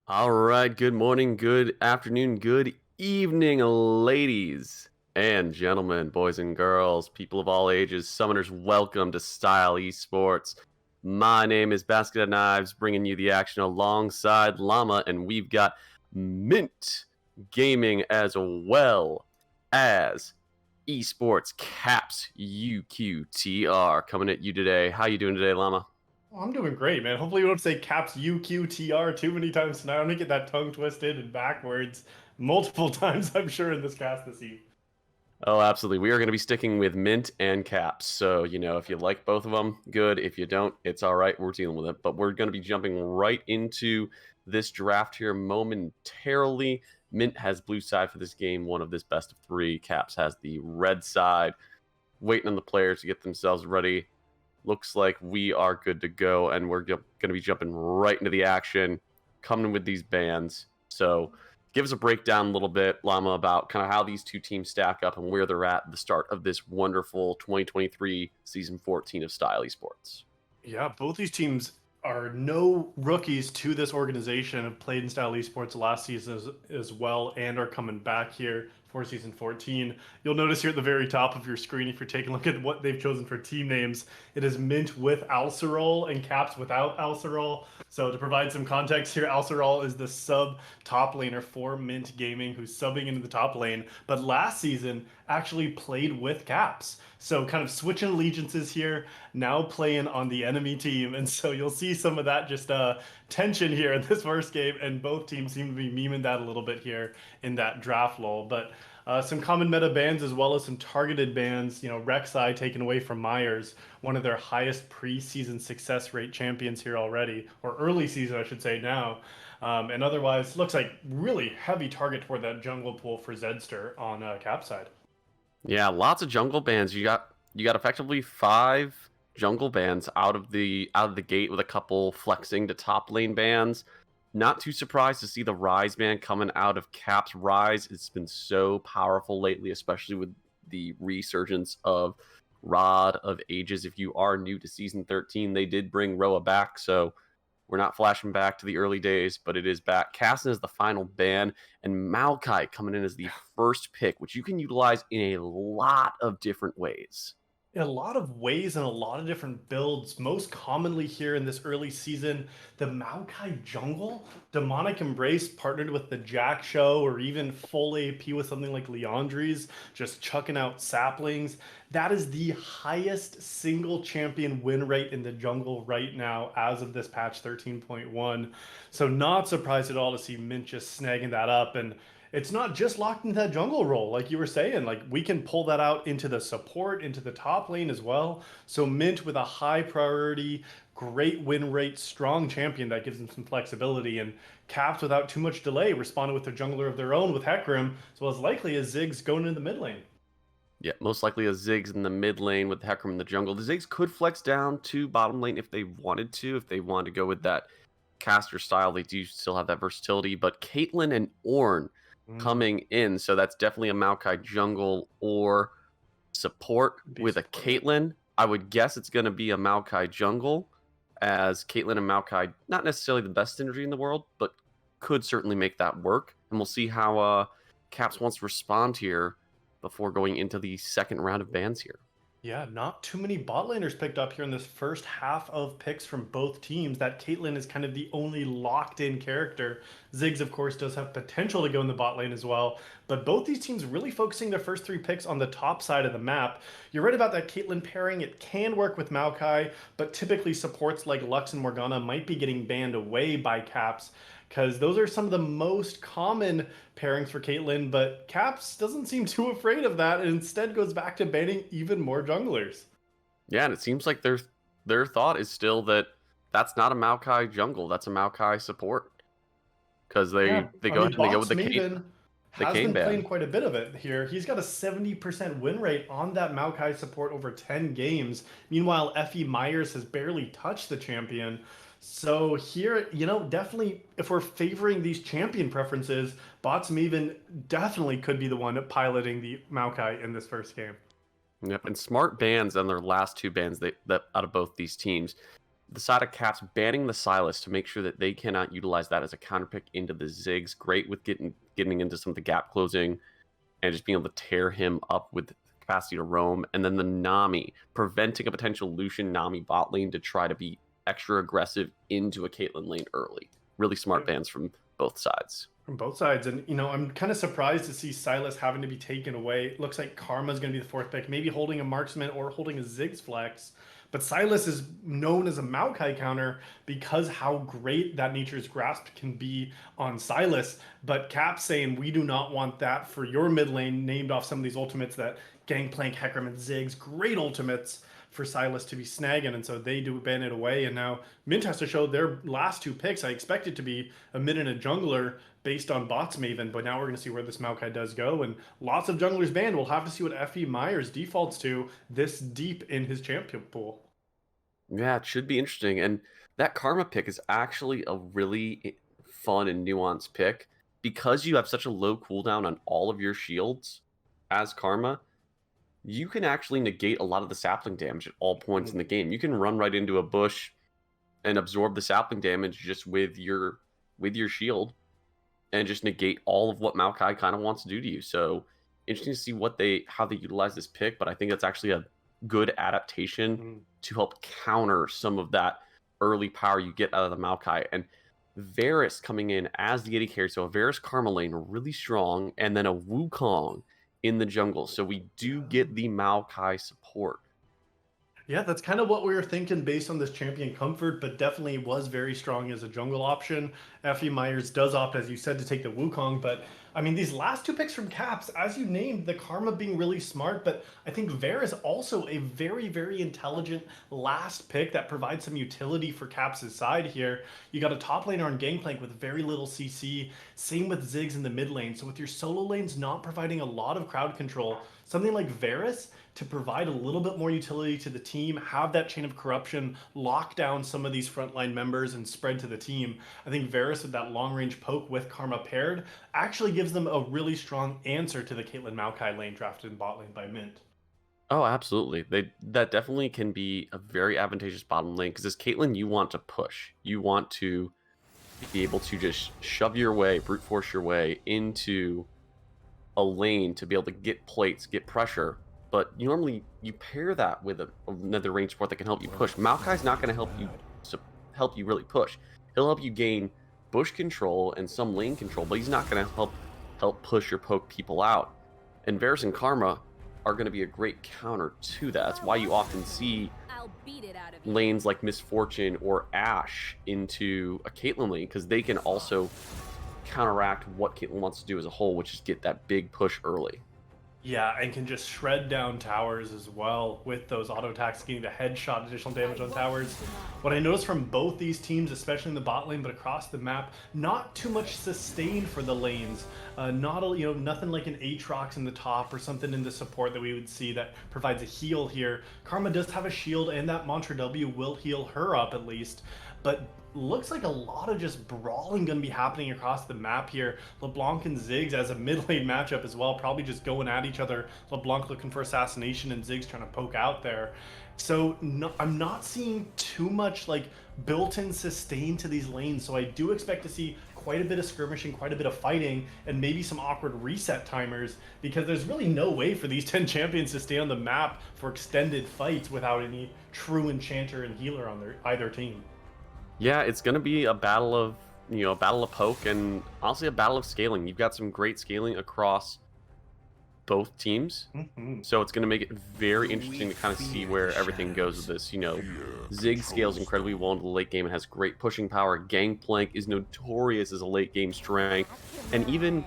All right. Good morning, good afternoon, good evening, ladies and gentlemen, boys and girls, people of all ages, summoners. Welcome to Style Esports. My name is Basket of Knives, bringing you the action alongside Llama, and we've got MYNT Gaming as well as Esports Caps UQTR coming at you today. How you doing today, Llama? Well, I'm doing great, man. Hopefully, you don't say caps UQTR too many times tonight. I'm gonna get that tongue twisted and backwards multiple times, I'm sure, in this cast this eve. Oh, absolutely. We are going to be sticking with Mint and Caps. So, if you like both of them, good. If you don't, it's all right. We're dealing with it. But we're going to be jumping right into this draft here momentarily. Mint has blue side for this game, one of this best of three. Caps has the red side, waiting on the players to get themselves ready. Looks like we are good to go, and we're going to be jumping right into the action, coming with these bands. So, give us a breakdown a little bit, Llama, about kind of how these two teams stack up and where they're at the start of this wonderful 2023 season 14 of Style Esports. Yeah, both these teams are no rookies to this organization. Have played in Style Esports last season as well, and are coming back here for season 14. You'll notice here at the very top of your screen, if you're taking a look at what they've chosen for team names, it is Mint with Alcerol and Caps without Alcerol. So to provide some context here, Alcerol is the sub top laner for Mint Gaming, who's subbing into the top lane, but last season actually played with Caps. So kind of switching allegiances here, now playing on the enemy team. And so you'll see some of that just tension here in this first game, and both teams seem to be memeing that a little bit here in that draft lull. But some common meta bans as well as some targeted bans. Rek'Sai taken away from Myers, one of their highest preseason success rate champions here already, or early season, I should say now. And otherwise, looks like really heavy target toward that jungle pool for Zedster on Cap side. Yeah, lots of jungle bans. You got effectively 5 jungle bans out of the gate with a couple flexing to top lane bans. Not too surprised to see the Rise ban coming out of Caps. Rise, it's been so powerful lately, especially with the resurgence of Rod of Ages. If you are new to Season 13, they did bring Roa back, so we're not flashing back to the early days, but it is back. Cassin is the final ban, and Maokai coming in as the first pick, which you can utilize in a lot of different ways. In a lot of ways and a lot of different builds. Most commonly here in this early season, the Maokai Jungle, Demonic Embrace partnered with the Jack Show, or even full AP with something like Leandri's, just chucking out saplings. That is the highest single champion win rate in the jungle right now as of this patch 13.1. So not surprised at all to see Mint just snagging that up. And it's not just locked into that jungle role, like you were saying. Like, we can pull that out into the support, into the top lane as well. So Mint with a high priority, great win rate, strong champion that gives them some flexibility, and Caps without too much delay responded with a jungler of their own with Hecarim, as well as likely as Ziggs going into the mid lane. Yeah, most likely a Ziggs in the mid lane with Hecarim in the jungle. The Ziggs could flex down to bottom lane if they wanted to. If they wanted to go with that caster style, they do still have that versatility. But Caitlyn and Ornn Mm, coming in, so that's definitely a Maokai jungle or support be with a support. Caitlyn. I would guess it's going to be a Maokai jungle, as Caitlyn and Maokai, not necessarily the best synergy in the world, but could certainly make that work. And we'll see how Caps wants to respond here before going into the second round of bans here. Yeah, not too many bot laners picked up here in this first half of picks from both teams. That Caitlyn is kind of the only locked in character. Ziggs, of course, does have potential to go in the bot lane as well. But both these teams really focusing their first 3 picks on the top side of the map. You're right about that Caitlyn pairing. It can work with Maokai, but typically supports like Lux and Morgana might be getting banned away by Caps, because those are some of the most common pairings for Caitlyn, but Caps doesn't seem too afraid of that and instead goes back to banning even more junglers. Yeah, and it seems like their thought is still that that's not a Maokai jungle, that's a Maokai support. Because Yeah, they I go mean, ahead and they go with Bots Maven the has Kane been playing ban. quite a bit of it here. He's got a 70% win rate on that Maokai support over 10 games. Meanwhile, Effie Myers has barely touched the champion. So here, definitely if we're favoring these champion preferences, Bots Maven definitely could be the one piloting the Maokai in this first game. Yep, and smart bans on their last 2 bans that out of both these teams. the side of Caps banning the Silas to make sure that they cannot utilize that as a counter pick into the Ziggs. Great with getting into some of the gap closing and just being able to tear him up with the capacity to roam. And then the Nami, preventing a potential Lucian Nami bot lane to try to be extra aggressive into a Caitlyn lane early. Really smart bans from both sides. From both sides. And, I'm kind of surprised to see Silas having to be taken away. It looks like Karma's going to be the fourth pick, maybe holding a marksman or holding a Ziggs flex. But Silas is known as a Maokai counter because how great that Nature's Grasp can be on Silas. But Cap's saying, we do not want that for your mid lane, named off some of these ultimates that Gangplank, Hecarim, and Ziggs, great ultimates for Silas to be snagging, and so they do ban it away. And now MYNT has to show their last two picks. I expect it to be a mid and a jungler based on bots Maven, but now we're going to see where this Maokai does go, and lots of junglers banned. We'll have to see what FE Myers defaults to this deep in his champion pool. Yeah, it should be interesting. And that Karma pick is actually a really fun and nuanced pick because you have such a low cooldown on all of your shields as Karma. You can actually negate a lot of the sapling damage at all points in the game. You can run right into a bush and absorb the sapling damage just with your shield and just negate all of what Maokai kind of wants to do to you. So interesting to see how they utilize this pick, but I think that's actually a good adaptation to help counter some of that early power you get out of the Maokai. And Varus coming in as the AD carry, so a Varus Karma lane really strong, and then a Wukong in the jungle. So we do get the Maokai support. Yeah, that's kind of what we were thinking based on this champion comfort, but definitely was very strong as a jungle option. FE Myers does opt, as you said, to take the Wukong, but I mean, these last two picks from Caps, as you named, the Karma being really smart, but I think Varus also a very, very intelligent last pick that provides some utility for Caps' side here. You got a top laner on Gangplank with very little CC, same with Ziggs in the mid lane, so with your solo lanes not providing a lot of crowd control, something like Varus to provide a little bit more utility to the team, have that chain of corruption, lock down some of these frontline members and spread to the team. I think Varus with that long range poke with Karma paired actually gives them a really strong answer to the Caitlyn Maokai lane drafted in bot lane by MYNT. Oh, absolutely. That definitely can be a very advantageous bottom lane because as Caitlyn, you want to push. You want to be able to just shove your way, brute force your way into a lane to be able to get plates, get pressure. But normally you pair that with another range support that can help you push. Maokai's not going to help you really push. He'll help you gain bush control and some lane control, but he's not going to help push or poke people out. And Varus and Karma are going to be a great counter to that. That's why you often see lanes like Misfortune or Ashe into a Caitlyn lane, because they can also counteract what Caitlyn wants to do as a whole, which is get that big push early. Yeah, and can just shred down towers as well with those auto attacks, getting the headshot additional damage on towers. What I noticed from both these teams, especially in the bot lane, but across the map, not too much sustain for the lanes. Nothing like an Aatrox in the top or something in the support that we would see that provides a heal here. Karma does have a shield, and that Mantra W will heal her up at least, but looks like a lot of just brawling going to be happening across the map here. LeBlanc and Ziggs as a mid lane matchup as well, probably just going at each other. LeBlanc looking for assassination and Ziggs trying to poke out there. So I'm not seeing too much like built-in sustain to these lanes, so I do expect to see quite a bit of skirmishing, quite a bit of fighting, and maybe some awkward reset timers, because there's really no way for these 10 champions to stay on the map for extended fights without any true enchanter and healer on either team. Yeah, it's going to be a battle of poke, and honestly a battle of scaling. You've got some great scaling across both teams. So it's going to make it very interesting to kind of see where everything goes with this. Ziggs scales incredibly well into the late game and has great pushing power. Gangplank is notorious as a late game strength. And even,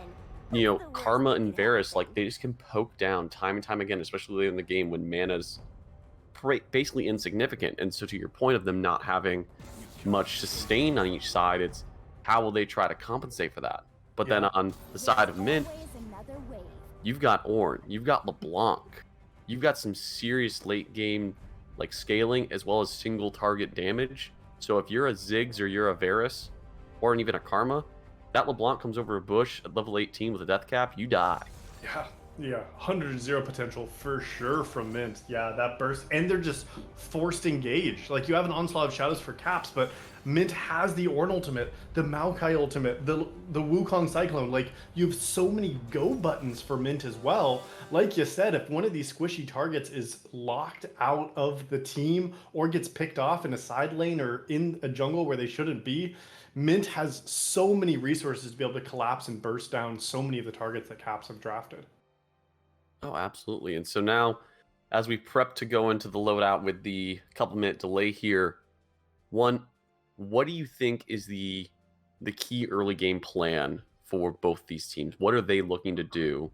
Karma and Varus, like, they just can poke down time and time again, especially later in the game when mana's basically insignificant. And so to your point of them not having much sustain on each side, it's how will they try to compensate for that? But then on the side of MYNT, you've got Ornn, you've got LeBlanc, you've got some serious late game like scaling as well as single target damage. So if you're a Ziggs or you're a Varus or even a Karma, that LeBlanc comes over a bush at level 18 with a death cap, you die. Yeah, Yeah, 100-0 potential for sure from MYNT. Yeah, that burst. And they're just forced engage. Like, you have an Onslaught of Shadows for Caps, but MYNT has the Ornn ultimate, the Maokai ultimate, the Wukong Cyclone. Like, you have so many go buttons for MYNT as well. Like you said, if one of these squishy targets is locked out of the team or gets picked off in a side lane or in a jungle where they shouldn't be, MYNT has so many resources to be able to collapse and burst down so many of the targets that Caps have drafted. Oh, absolutely. And so now, as we prep to go into the loadout with the couple-minute delay here, what do you think is the key early game plan for both these teams? What are they looking to do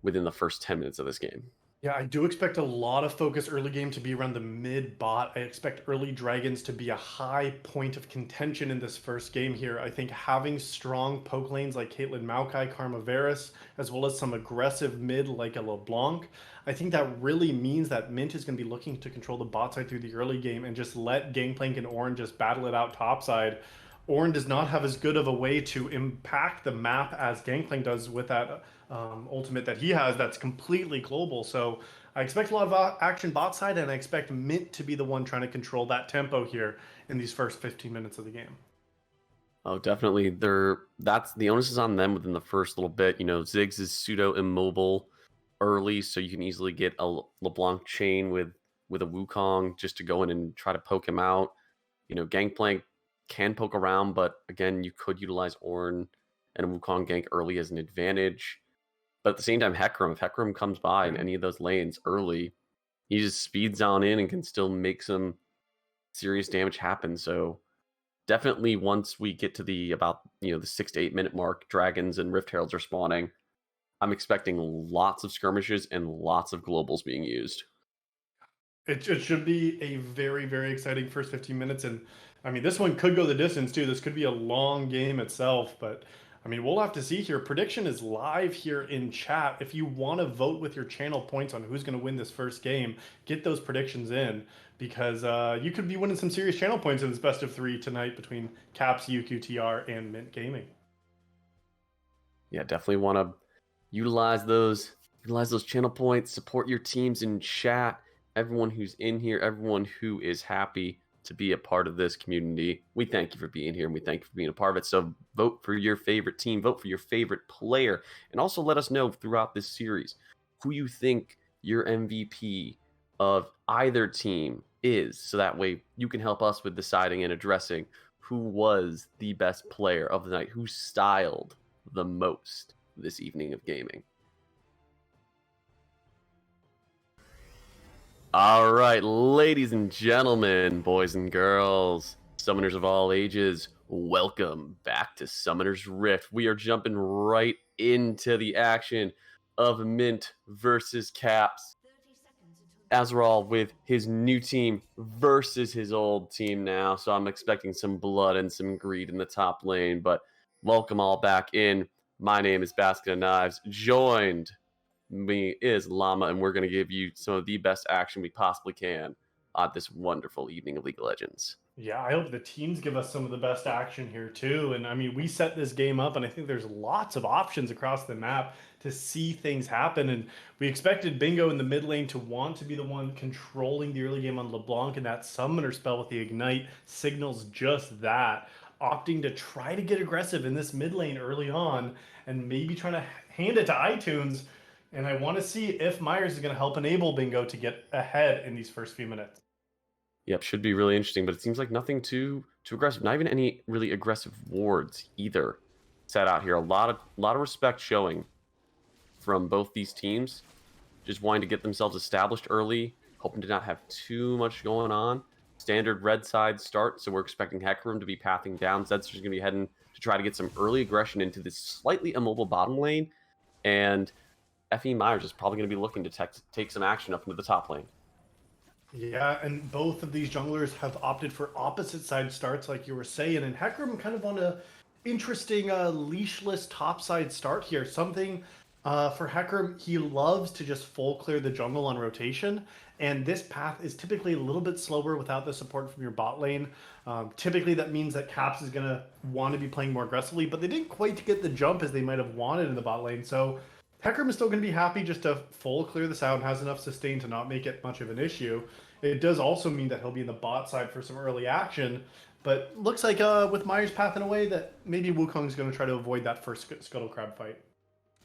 within the first 10 minutes of this game? Yeah, I do expect a lot of focus early game to be around the mid bot. I expect early dragons to be a high point of contention in this first game here. I think having strong poke lanes like Caitlyn Maokai, Karma Varus, as well as some aggressive mid like a LeBlanc, I think that really means that MYNT is going to be looking to control the bot side through the early game and just let Gangplank and Ornn just battle it out topside. Ornn does not have as good of a way to impact the map as Gangplank does with that ultimate that he has that's completely global. So I expect a lot of action bot side, and I expect MYNT to be the one trying to control that tempo here in these first 15 minutes of the game. Oh, definitely. That's the onus is on them within the first little bit. You know, Ziggs is pseudo immobile early, so you can easily get a LeBlanc chain with a Wukong just to go in and try to poke him out. You know, Gangplank can poke around, but again, you could utilize Ornn and a Wukong gank early as an advantage. But at the same time, Hecarim, if Hecarim comes by in any of those lanes early, he just speeds on in and can still make some serious damage happen. So definitely once we get to the about the 6 to 8 minute mark, dragons and Rift Heralds are spawning. I'm expecting lots of skirmishes and lots of globals being used. It should be a very, very exciting first 15 minutes. And I mean, this one could go the distance too. This could be a long game itself. But I mean, we'll have to see here. Prediction is live here in chat. If you want to vote with your channel points on who's going to win this first game, get those predictions in because you could be winning some serious channel points in this best of three tonight between Caps, UQTR, and MYNT Gaming. Yeah, definitely want to utilize those channel points, support your teams in chat. Everyone who's in here, everyone who is happy to be a part of this community, we thank you for being here and we thank you for being a part of it. So vote for your favorite team, vote for your favorite player, and also let us know throughout this series who you think your MVP of either team is, so that way you can help us with deciding and addressing who was the best player of the night, who styled the most this evening of gaming. All right, ladies and gentlemen, boys and girls, summoners of all ages, welcome back to Summoner's Rift. We are jumping right into the action of MYNT versus Caps. Azrael with his new team versus his old team now, so I'm expecting some blood and some greed in the top lane, but welcome all back in. My name is Basket of Knives, joined me is Llama, and we're going to give you some of the best action we possibly can on this wonderful evening of League of Legends. Yeah, I hope the teams give us some of the best action here too. And I mean, we set this game up, and I think there's lots of options across the map to see things happen. And we expected Bingo in the mid lane to want to be the one controlling the early game on LeBlanc, and that summoner spell with the Ignite signals just that, opting to try to get aggressive in this mid lane early on and maybe trying to hand it to iTunes. And I want to see if Myers is going to help enable Bingo to get ahead in these first few minutes. Yep, should be really interesting, but it seems like nothing too aggressive. Not even any really aggressive wards either set out here. A lot of respect showing from both these teams, just wanting to get themselves established early, hoping to not have too much going on. Standard red side start, so we're expecting Hecarim to be pathing down. Zed's going to be heading to try to get some early aggression into this slightly immobile bottom lane, and F.E. Myers is probably going to be looking to take some action up into the top lane. Yeah, and both of these junglers have opted for opposite side starts, like you were saying, and Hecarim kind of on a interesting leashless top side start here. Something for Hecarim, he loves to just full clear the jungle on rotation, and this path is typically a little bit slower without the support from your bot lane. Typically that means that Caps is going to want to be playing more aggressively, but they didn't quite get the jump as they might have wanted in the bot lane, so Hecarim is still going to be happy just to full clear this out and has enough sustain to not make it much of an issue. It does also mean that he'll be in the bot side for some early action, but looks like with Myers pathing away that maybe Wukong's going to try to avoid that first Scuttle Crab fight.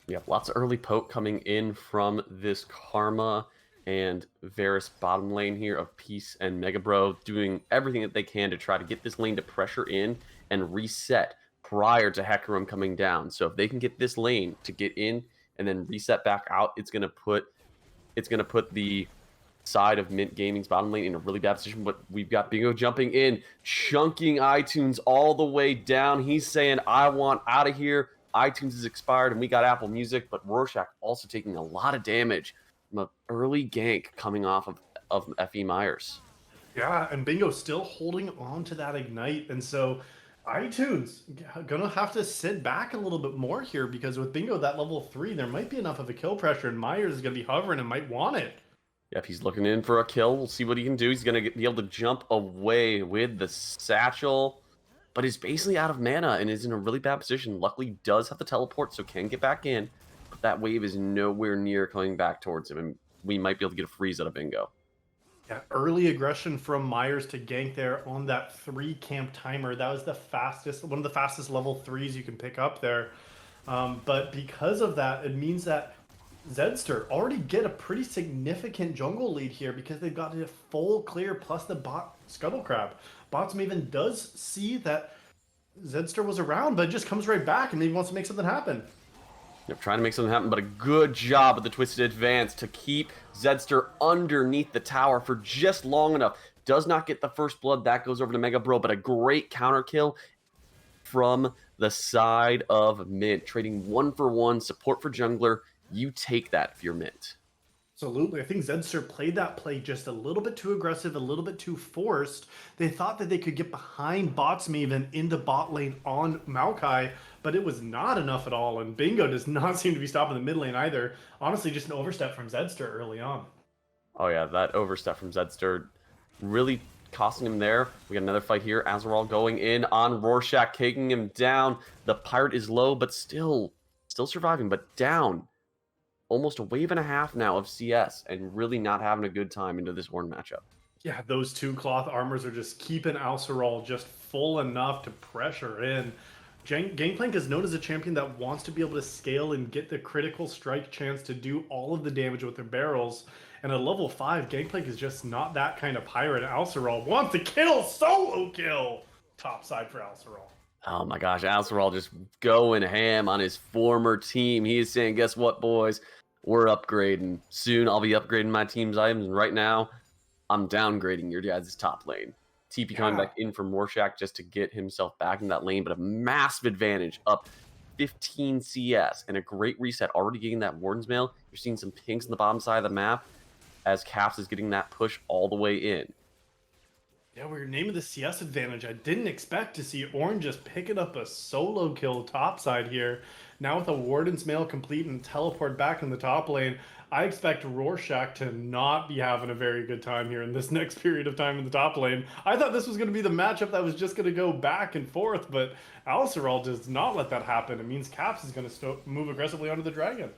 Yeah, lots of early poke coming in from this Karma and Varus bottom lane here of Peace and Mega Bro doing everything that they can to try to get this lane to pressure in and reset prior to Hecarim coming down. So if they can get this lane to get in and then reset back out, it's gonna put the side of Mint Gaming's bottom lane in a really bad position. But we've got Bingo jumping in, chunking iTunes all the way down. He's saying, I want out of here. iTunes is expired and we got Apple Music, but Rorschach also taking a lot of damage from an early gank coming off of F.E. Myers. Yeah, and Bingo still holding on to that Ignite. And so iTunes gonna have to sit back a little bit more here because with Bingo that level 3, there might be enough of a kill pressure and Myers is gonna be hovering and might want it. Yep, he's looking in for a kill. We'll see what he can do. He's gonna be able to jump away with the satchel, but he's basically out of mana and is in a really bad position. Luckily, does have the teleport, so can get back in. But that wave is nowhere near coming back towards him, and we might be able to get a freeze out of Bingo. Yeah, early aggression from Myers to gank there on that 3 camp timer. That was the fastest, one of the fastest level 3s you can pick up there. But because of that, it means that Zedster already get a pretty significant jungle lead here because they've got a full clear plus the bot Scuttle Crab. Botsum even does see that Zedster was around, but it just comes right back and maybe wants to make something happen. Yep, trying to make something happen, but a good job with the Twisted Advance to keep Zedster underneath the tower for just long enough. Does not get the first blood. That goes over to Mega Bro, but a great counter kill from the side of Mint. Trading 1-for-1 support for jungler. You take that if you're Mint. Absolutely. I think Zedster played that play just a little bit too aggressive, a little bit too forced. They thought that they could get behind Botsum even into bot lane on Maokai, but it was not enough at all. And Bingo does not seem to be stopping the mid lane either. Honestly, just an overstep from Zedster early on. Oh yeah, that overstep from Zedster really costing him there. We got another fight here. Azeral going in on Rorschach, taking him down. The pirate is low, but still surviving, but down. Almost a wave and a half now of CS and really not having a good time into this Horn matchup. Yeah, those 2 cloth armors are just keeping Azeral just full enough to pressure in. Gangplank is known as a champion that wants to be able to scale and get the critical strike chance to do all of the damage with their barrels. And at level 5, Gangplank is just not that kind of pirate. Azeral wants to kill, solo kill! Top side for Azeral. Oh my gosh, Azeral just going ham on his former team. He is saying, guess what, boys? We're upgrading. Soon I'll be upgrading my team's items, and right now, I'm downgrading your guys' top lane. TP coming back in from Rorschach just to get himself back in that lane, but a massive advantage, up 15 CS, and a great reset, already getting that Warden's Mail. You're seeing some pinks on the bottom side of the map as Caps is getting that push all the way in. Yeah, we're naming the CS advantage. I didn't expect to see Orange just picking up a solo kill topside here. Now with a Warden's Mail complete and teleport back in the top lane, I expect Rorschach to not be having a very good time here in this next period of time in the top lane. I thought this was going to be the matchup that was just going to go back and forth, but Azeral does not let that happen. It means Caps is going to move aggressively onto the Dragon.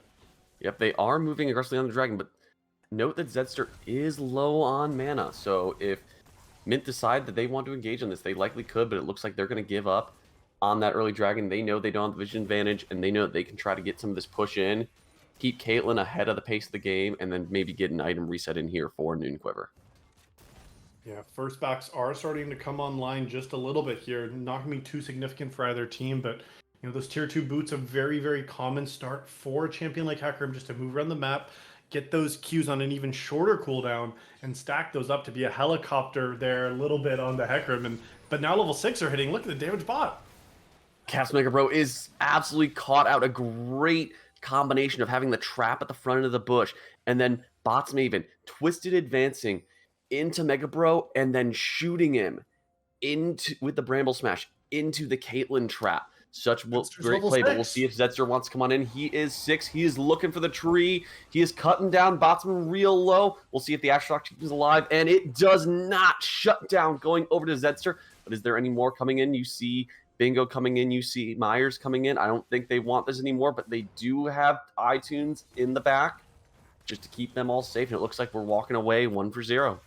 Yep, they are moving aggressively on the Dragon, but note that Zedster is low on mana, so if Mint decide that they want to engage on this, they likely could, but it looks like they're going to give up on that early Dragon. They know they don't have the vision advantage, and they know that they can try to get some of this push in, keep Caitlyn ahead of the pace of the game, and then maybe get an item reset in here for Noon Quiver. Yeah, first backs are starting to come online just a little bit here. Not going to be too significant for either team, but you know, those tier 2 boots, a very, very common start for a champion like Hecarim just to move around the map, get those Qs on an even shorter cooldown, and stack those up to be a helicopter there a little bit on the Hecarim. But now level 6 are hitting. Look at the damage bot. Caps Mega Bro is absolutely caught out. A great combination of having the trap at the front of the bush, and then Bots Maven twisted advancing into Mega Bro, and then shooting him into with the Bramble Smash into the Caitlyn trap. Such great play, but we'll see if Zedster wants to come on in. He is 6. He is looking for the tree. He is cutting down Botsman real low. We'll see if the Astrock is alive, and it does not shut down going over to Zedster. But is there any more coming in? You see Bingo coming in. You see Myers coming in. I don't think they want this anymore, but they do have iTunes in the back just to keep them all safe. And it looks like we're walking away 1-0.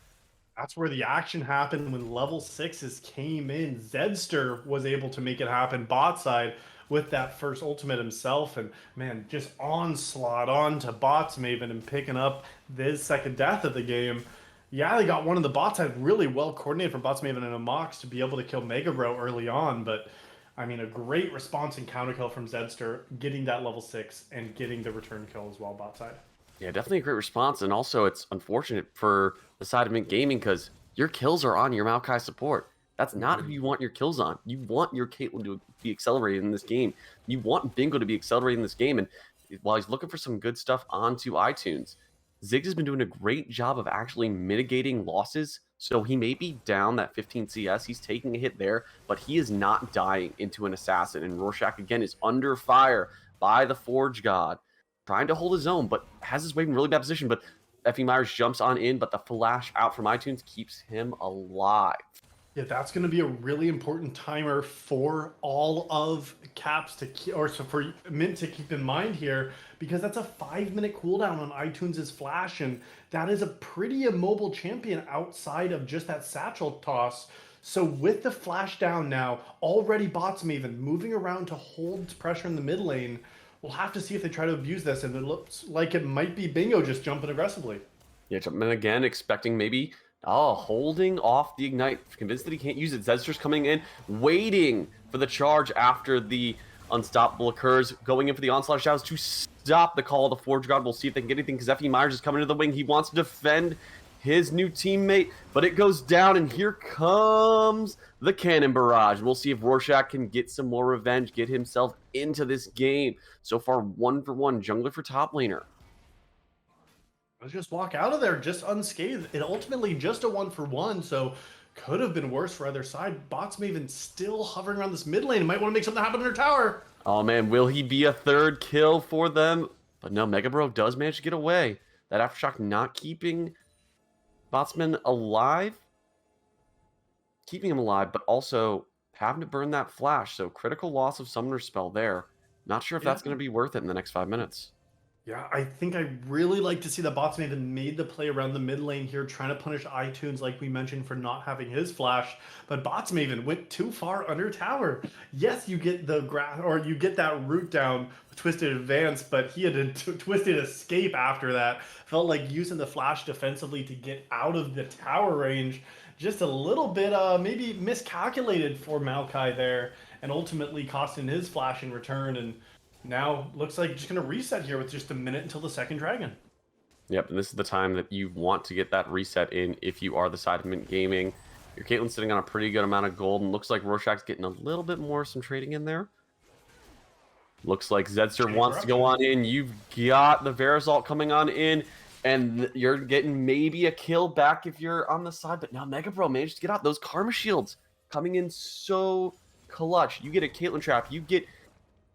That's where the action happened when level 6s came in. Zedster was able to make it happen bot side with that first ultimate himself. And man, just onslaught onto bots Maven and picking up this second death of the game. Yeah, they got one of the bots side really well coordinated from bots Maven and a Mox to be able to kill Mega Bro early on. But I mean, a great response and counter kill from Zedster, getting that level 6 and getting the return kill as well bot side. Yeah, definitely a great response. And also, it's unfortunate for the side of MYNT Gaming because your kills are on your Maokai support. That's not who you want your kills on. You want your Caitlyn to be accelerated in this game. You want Bingo to be accelerated in this game. And while he's looking for some good stuff onto iTunes, Ziggs has been doing a great job of actually mitigating losses. So he may be down that 15 CS. He's taking a hit there, but he is not dying into an assassin. And Rorschach, again, is under fire by the Forge God, trying to hold his own, but has his wave in really bad position. But Effie Myers jumps on in, but the flash out from iTunes keeps him alive. Yeah, that's going to be a really important timer for all of Caps for MYNT to keep in mind here, because that's a 5-minute cooldown on iTunes' flash, and that is a pretty immobile champion outside of just that satchel toss. So with the flash down now, already bots Maven moving around to hold pressure in the mid lane. We'll have to see if they try to abuse this, and it looks like it might be Bingo just jumping aggressively. Yeah, jumping again, expecting maybe holding off the ignite, convinced that he can't use it. Zedster's coming in, waiting for the charge after the unstoppable occurs, going in for the onslaught shadows to stop the call of the Forge God. We'll see if they can get anything, because Effie Myers is coming to the wing. He wants to defend his new teammate, but it goes down, and here comes the cannon barrage. We'll see if Rorschach can get some more revenge, get himself into this game. So far, 1-for-1, jungler for top laner. Let's just walk out of there just unscathed. It ultimately just a 1-for-1, so could have been worse for either side. Bots Maven still hovering around this mid lane. Might want to make something happen in their tower. Oh man, will he be a third kill for them? But no, Mega Bro does manage to get away. That Aftershock not keeping Botsman alive. Keeping him alive, but also having to burn that flash. So critical loss of Summoner Spell there. Not sure if that's going to be worth it in the next 5 minutes. Yeah, I think I really like to see that Bots Maven made the play around the mid lane here, trying to punish iTunes, like we mentioned, for not having his flash. But Bots Maven went too far under tower. Yes, you get the you get that root down with Twisted Advance, but he had a Twisted Escape after that. Felt like using the flash defensively to get out of the tower range. Just a little bit maybe miscalculated for Maokai there, and ultimately costing his flash in return. And now looks like just going to reset here with just a minute until the second dragon. Yep, and this is the time that you want to get that reset in if you are the side of MYNT Gaming. Your Caitlyn's sitting on a pretty good amount of gold, and looks like Rorschach's getting a little bit more some trading in there. Looks like Zedster wants to go on in. You've got the Verisalt coming on in, and you're getting maybe a kill back if you're on the side. But now Mega Bro managed to get out. Those Karma Shields coming in so clutch. You get a Caitlyn trap, you get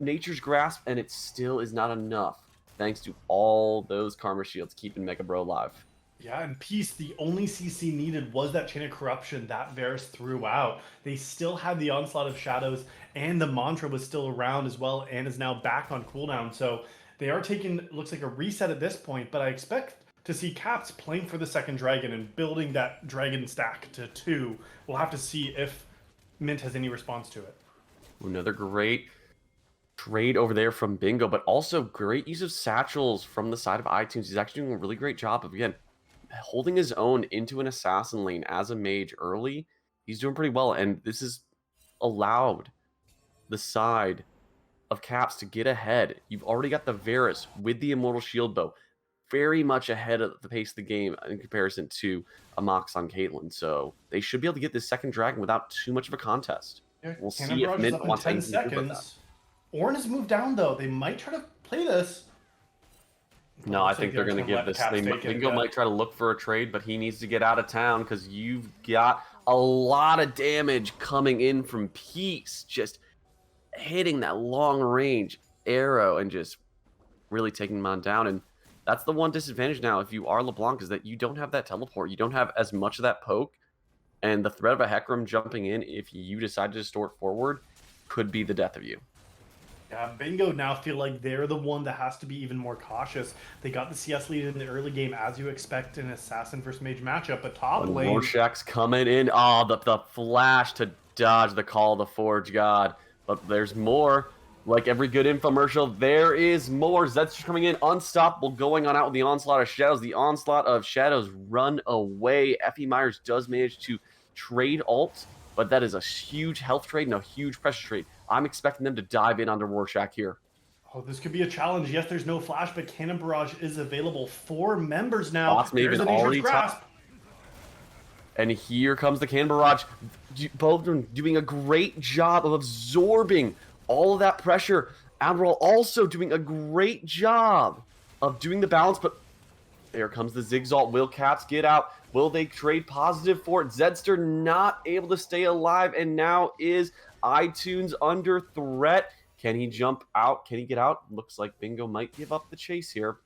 Nature's Grasp, and it still is not enough, thanks to all those Karma Shields keeping Mega Bro alive. Yeah, and Peace, the only CC needed was that Chain of Corruption that Varus threw out. They still had the Onslaught of Shadows, and the Mantra was still around as well, and is now back on cooldown. So they are taking, looks like, a reset at this point, but I expect to see Caps playing for the second dragon and building that dragon stack to 2. We'll have to see if MYNT has any response to it. Another great trade over there from Bingo, but also great use of satchels from the side of iTunes. He's actually doing a really great job of, again, holding his own into an assassin lane as a mage early. He's doing pretty well, and this has allowed the side of Caps to get ahead. You've already got the Varus with the Immortal Shield Bow very much ahead of the pace of the game in comparison to a Mox on Caitlyn, so they should be able to get this second dragon without too much of a contest. Yeah, we'll see if MYNT wants 10 seconds. Ornn has moved down, though. They might try to play this. No, I think they're going to give this. Bingo might try to look for a trade, but he needs to get out of town because you've got a lot of damage coming in from Peace. Just hitting that long range arrow and just really taking him on down. And that's the one disadvantage now if you are LeBlanc, is that you don't have that teleport. You don't have as much of that poke. And the threat of a Hecarim jumping in, if you decide to distort forward, could be the death of you. Yeah, Bingo now feel like they're the one that has to be even more cautious. They got the CS lead in the early game, as you expect in an Assassin versus Mage matchup, but top When lane... Rorschach's coming in. Oh, the flash to dodge the call of the Forge God. But there's more. Like every good infomercial, there is more. Zed's coming in, unstoppable, going on out with the Onslaught of Shadows. The Onslaught of Shadows run away. Effie Myers does manage to trade ult, but that is a huge health trade and a huge pressure trade. I'm expecting them to dive in onto Rorschach here. Oh, this could be a challenge. Yes, there's no flash, but Cannon Barrage is available. 4 members now. Bots Maven There's an already grasp. And here comes the Cannon Barrage. Both of them doing a great job of absorbing all of that pressure. Admiral also doing a great job of doing the balance, but there comes the Zigzalt. Will Caps get out? Will they trade positive for it? Zedster not able to stay alive, and now is iTunes under threat. Can he jump out? Can he get out? Looks like Bingo might give up the chase here,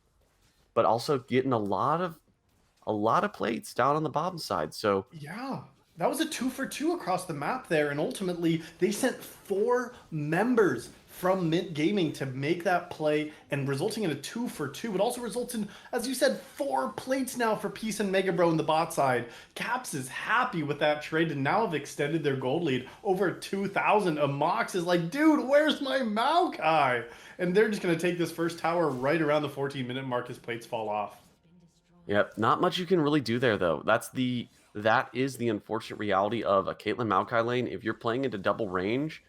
but also getting a lot of plates down on the bottom side. So yeah, that was a 2-for-2 across the map there, and ultimately they sent 4 members from MYNT Gaming to make that play, and resulting in a 2-for-2. It also results in, as you said, 4 plates now for Peace and Mega Bro in the bot side. Caps is happy with that trade and now have extended their gold lead over 2,000. Amox is like, dude, where's my Maokai? And they're just going to take this first tower right around the 14-minute mark as plates fall off. Yep, not much you can really do there though. That is the unfortunate reality of a Caitlyn Maokai lane. If you're playing into double range,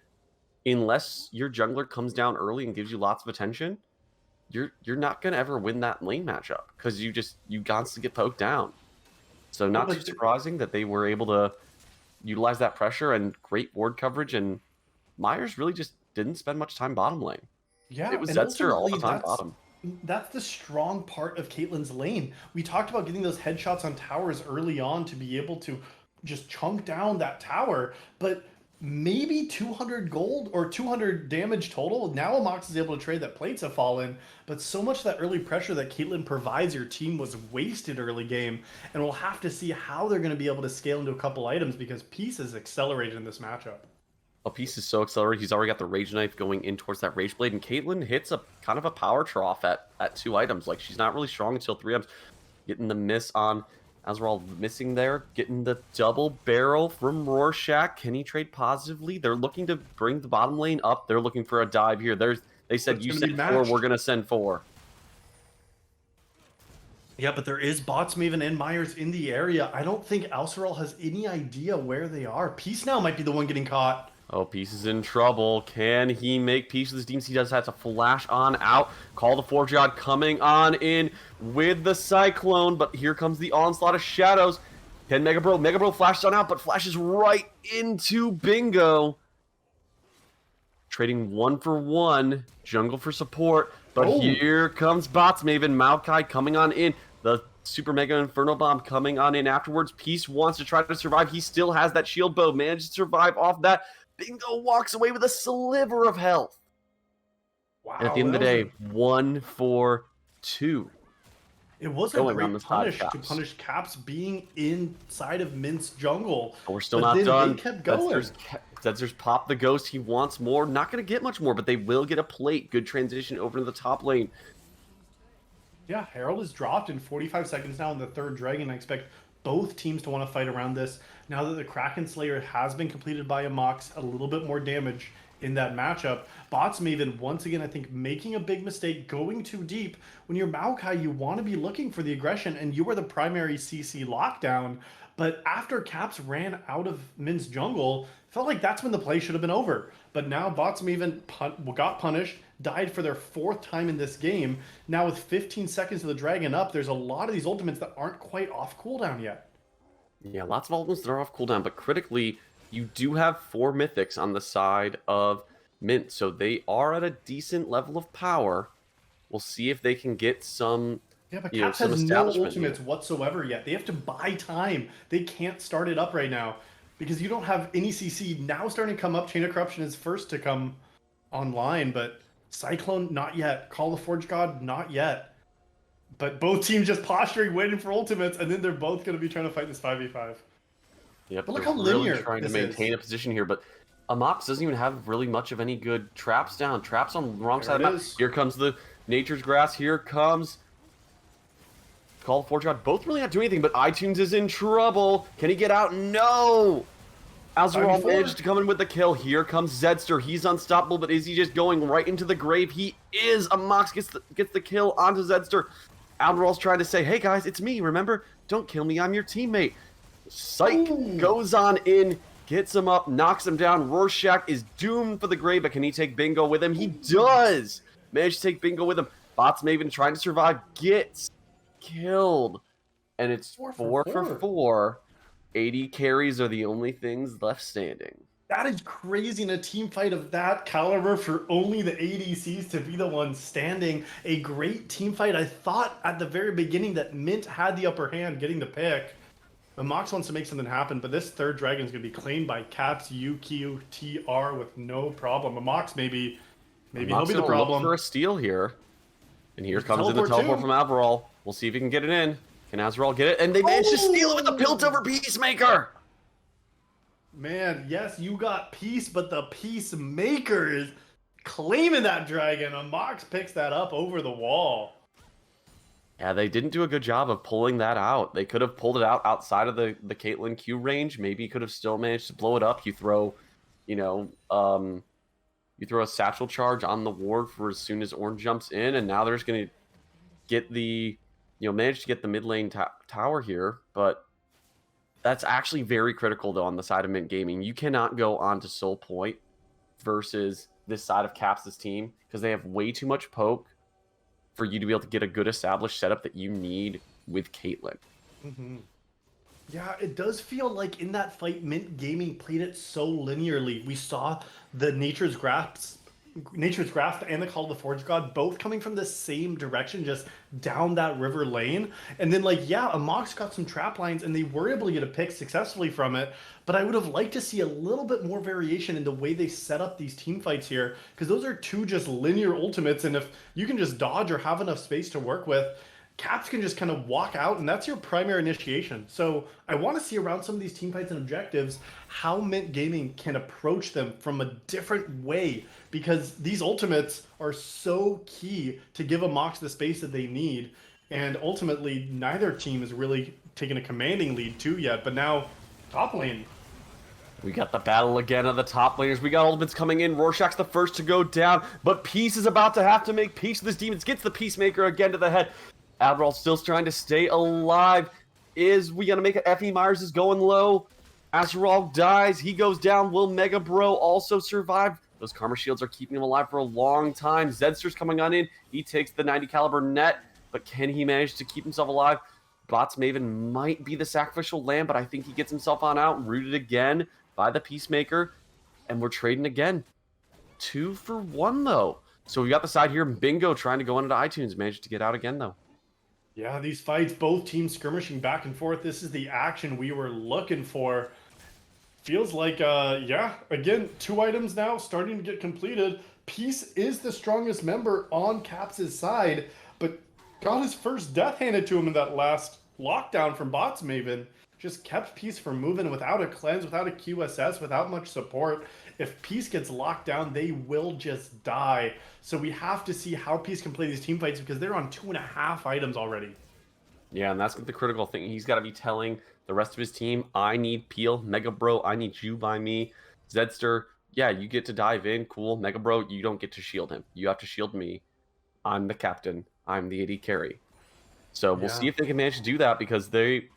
unless your jungler comes down early and gives you lots of attention, you're not gonna ever win that lane matchup because you constantly get poked down. So not too surprising that they were able to utilize that pressure and great ward coverage, and Myers really just didn't spend much time bottom lane. Yeah, it was Zedster all the time bottom. That's the strong part of Caitlyn's lane. We talked about getting those headshots on towers early on to be able to just chunk down that tower, but maybe 200 gold or 200 damage total. Now Amox is able to trade that plates have fallen, but so much of that early pressure that Caitlyn provides your team was wasted early game, and we'll have to see how they're going to be able to scale into a couple items because Peace is accelerated in this matchup. A Piece is so accelerated. He's already got the Rage Knife going in towards that Rage Blade, and Caitlyn hits a kind of a power trough at 2 items. Like, she's not really strong until 3 items. Getting the miss on Azrael, missing there. Getting the double barrel from Rorschach. Can he trade positively? They're looking to bring the bottom lane up. They're looking for a dive here. They said, you send 4, we're going to send 4. Yeah, but there is bots Maven and Myers in the area. I don't think Alcerel has any idea where they are. Peace now might be the one getting caught. Oh, Peace is in trouble. Can he make peace with his teams? He does have to flash on out. Call the Forge God coming on in with the Cyclone, but here comes the Onslaught of Shadows. Can Mega Bro flashes on out, but flashes right into Bingo. Trading 1 for 1, jungle for support, but here comes Bots Maven. Maokai coming on in. The Super Mega Inferno Bomb coming on in afterwards. Peace wants to try to survive. He still has that shield bow. Managed to survive off that. Bingo walks away with a sliver of health. Wow. And at the end of the day, 1 for 2. It was a great punish to punish Caps being inside of MYNT's jungle. But we're still not done. They kept going. Zedster's popped the ghost. He wants more. Not going to get much more, but they will get a plate. Good transition over to the top lane. Yeah, Herald is dropped in 45 seconds now in the 3rd Dragon. I expect both teams to want to fight around this. Now that the Kraken Slayer has been completed by Amox, a little bit more damage in that matchup. Bots Maven, once again, I think, making a big mistake, going too deep. When you're Maokai, you want to be looking for the aggression, and you are the primary CC lockdown. But after Caps ran out of MYNT's jungle, felt like that's when the play should have been over. But now Bots Maven got punished, died for their 4th time in this game. Now with 15 seconds of the Dragon up, there's a lot of these ultimates that aren't quite off cooldown yet. Yeah, lots of ultimates that are off cooldown, but critically, you do have 4 mythics on the side of MYNT, so they are at a decent level of power. We'll see if they can get some. Yeah, but Caps has no ultimates whatsoever yet. They have to buy time. They can't start it up right now because you don't have any CC. Now starting to come up. Chain of Corruption is first to come online, but Cyclone, not yet. Call the Forge God, not yet. But both teams just posturing, waiting for ultimates, and then they're both going to be trying to fight this 5v5. Yep, but look how linear really trying to maintain a position here, but Amox doesn't even have really much of any good traps down. Traps on the wrong There side it of the map. is. Here comes the Nature's Grass. Here comes Call of Fortune. Both really not doing anything, but iTunes is in trouble. Can he get out? No! Azrael managed to come in with the kill. Here comes Zedster. He's unstoppable, but is he just going right into the grave? He is. Amox gets the kill onto Zedster. Azrael's trying to say, hey guys, it's me, remember? Don't kill me, I'm your teammate. Psych goes on in, gets him up, knocks him down. Rorschach is doomed for the grave, but can he take Bingo with him? He does! Managed to take Bingo with him. Bots Maven trying to survive, gets killed. And it's 4 for 4. 80 carries are the only things left standing. That is crazy in a team fight of that caliber for only the ADCs to be the ones standing. A great team fight. I thought at the very beginning that MYNT had the upper hand getting the pick. But Mox wants to make something happen, but this third dragon is going to be claimed by Caps UQTR with no problem. Mox maybe he'll be the problem. Look for a steal here. And here comes in the teleport from Azrael. We'll see if he can get it in. Can Azrael get it? And they managed to steal it with the Piltover Peacemaker! Man, yes, you got Peace, but the Peacemaker is claiming that dragon. And Mox picks that up over the wall. Yeah, they didn't do a good job of pulling that out. They could have pulled it out outside of the Caitlyn Q range. Maybe could have still managed to blow it up. You throw, you throw a satchel charge on the ward for as soon as Orange jumps in, and now they're just going to get the, manage to get the mid lane tower here. But that's actually very critical, though, on the side of MYNT Gaming. You cannot go on to Soul Point versus this side of Caps' team because they have way too much poke for you to be able to get a good established setup that you need with Caitlyn. Mm-hmm. Yeah, it does feel like in that fight, MYNT Gaming played it so linearly. We saw the Nature's Grasp and the Call of the Forge God both coming from the same direction, just down that river lane. And then, Amox got some trap lines, and they were able to get a pick successfully from it. But I would have liked to see a little bit more variation in the way they set up these team fights here, because those are two just linear ultimates, and if you can just dodge or have enough space to work with, Caps can just kind of walk out, and that's your primary initiation. So I want to see around some of these team fights and objectives how MYNT Gaming can approach them from a different way, because these ultimates are so key to give Amox the space that they need. And ultimately, neither team has really taken a commanding lead too yet, but now top lane. We got the battle again of the top laners. We got ultimates coming in. Rorschach's the first to go down, but Peace is about to have to make peace with his demons. Gets the Peacemaker again to the head. Admiral still trying to stay alive. Is we gonna make it? Effie Myers is going low. Azrael dies. He goes down. Will Mega Bro also survive? Those Karma Shields are keeping him alive for a long time. Zedster's coming on in. He takes the 90 caliber net, but can he manage to keep himself alive? Bots Maven might be the sacrificial lamb, but I think he gets himself on out. Rooted again by the Peacemaker. And we're trading again. 2 for 1, though. So we got the side here. Bingo trying to go into iTunes. Managed to get out again, though. Yeah, these fights, both teams skirmishing back and forth. This is the action we were looking for. Feels like, again, 2 items now starting to get completed. Peace is the strongest member on Caps' side, but got his first death handed to him in that last lockdown from Bots Maven. Just kept Peace from moving without a cleanse, without a QSS, without much support. If Peace gets locked down, they will just die. So we have to see how Peace can play these team fights because they're on 2.5 items already. Yeah, and that's the critical thing. He's got to be telling the rest of his team, I need Peel. Mega Bro, I need you by me. Zedster, yeah, you get to dive in. Cool. Mega Bro, you don't get to shield him. You have to shield me. I'm the captain. I'm the AD carry. So we'll see if they can manage to do that because they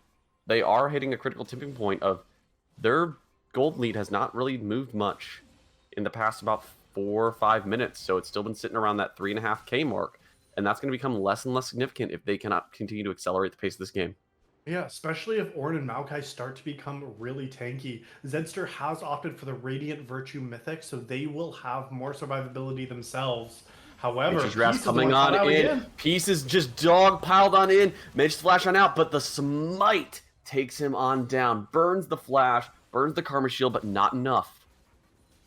are hitting a critical tipping point of their gold lead has not really moved much in the past about 4 or 5 minutes. So it's still been sitting around that 3.5K mark. And that's going to become less and less significant if they cannot continue to accelerate the pace of this game. Yeah, especially if Ornn and Maokai start to become really tanky. Zedster has opted for the Radiant Virtue Mythic, so they will have more survivability themselves. However, Peace coming on in. Peace is just dog piled on in. Manages to flash on out, but the smite takes him on down. Burns the flash, burns the Karma Shield, but not enough.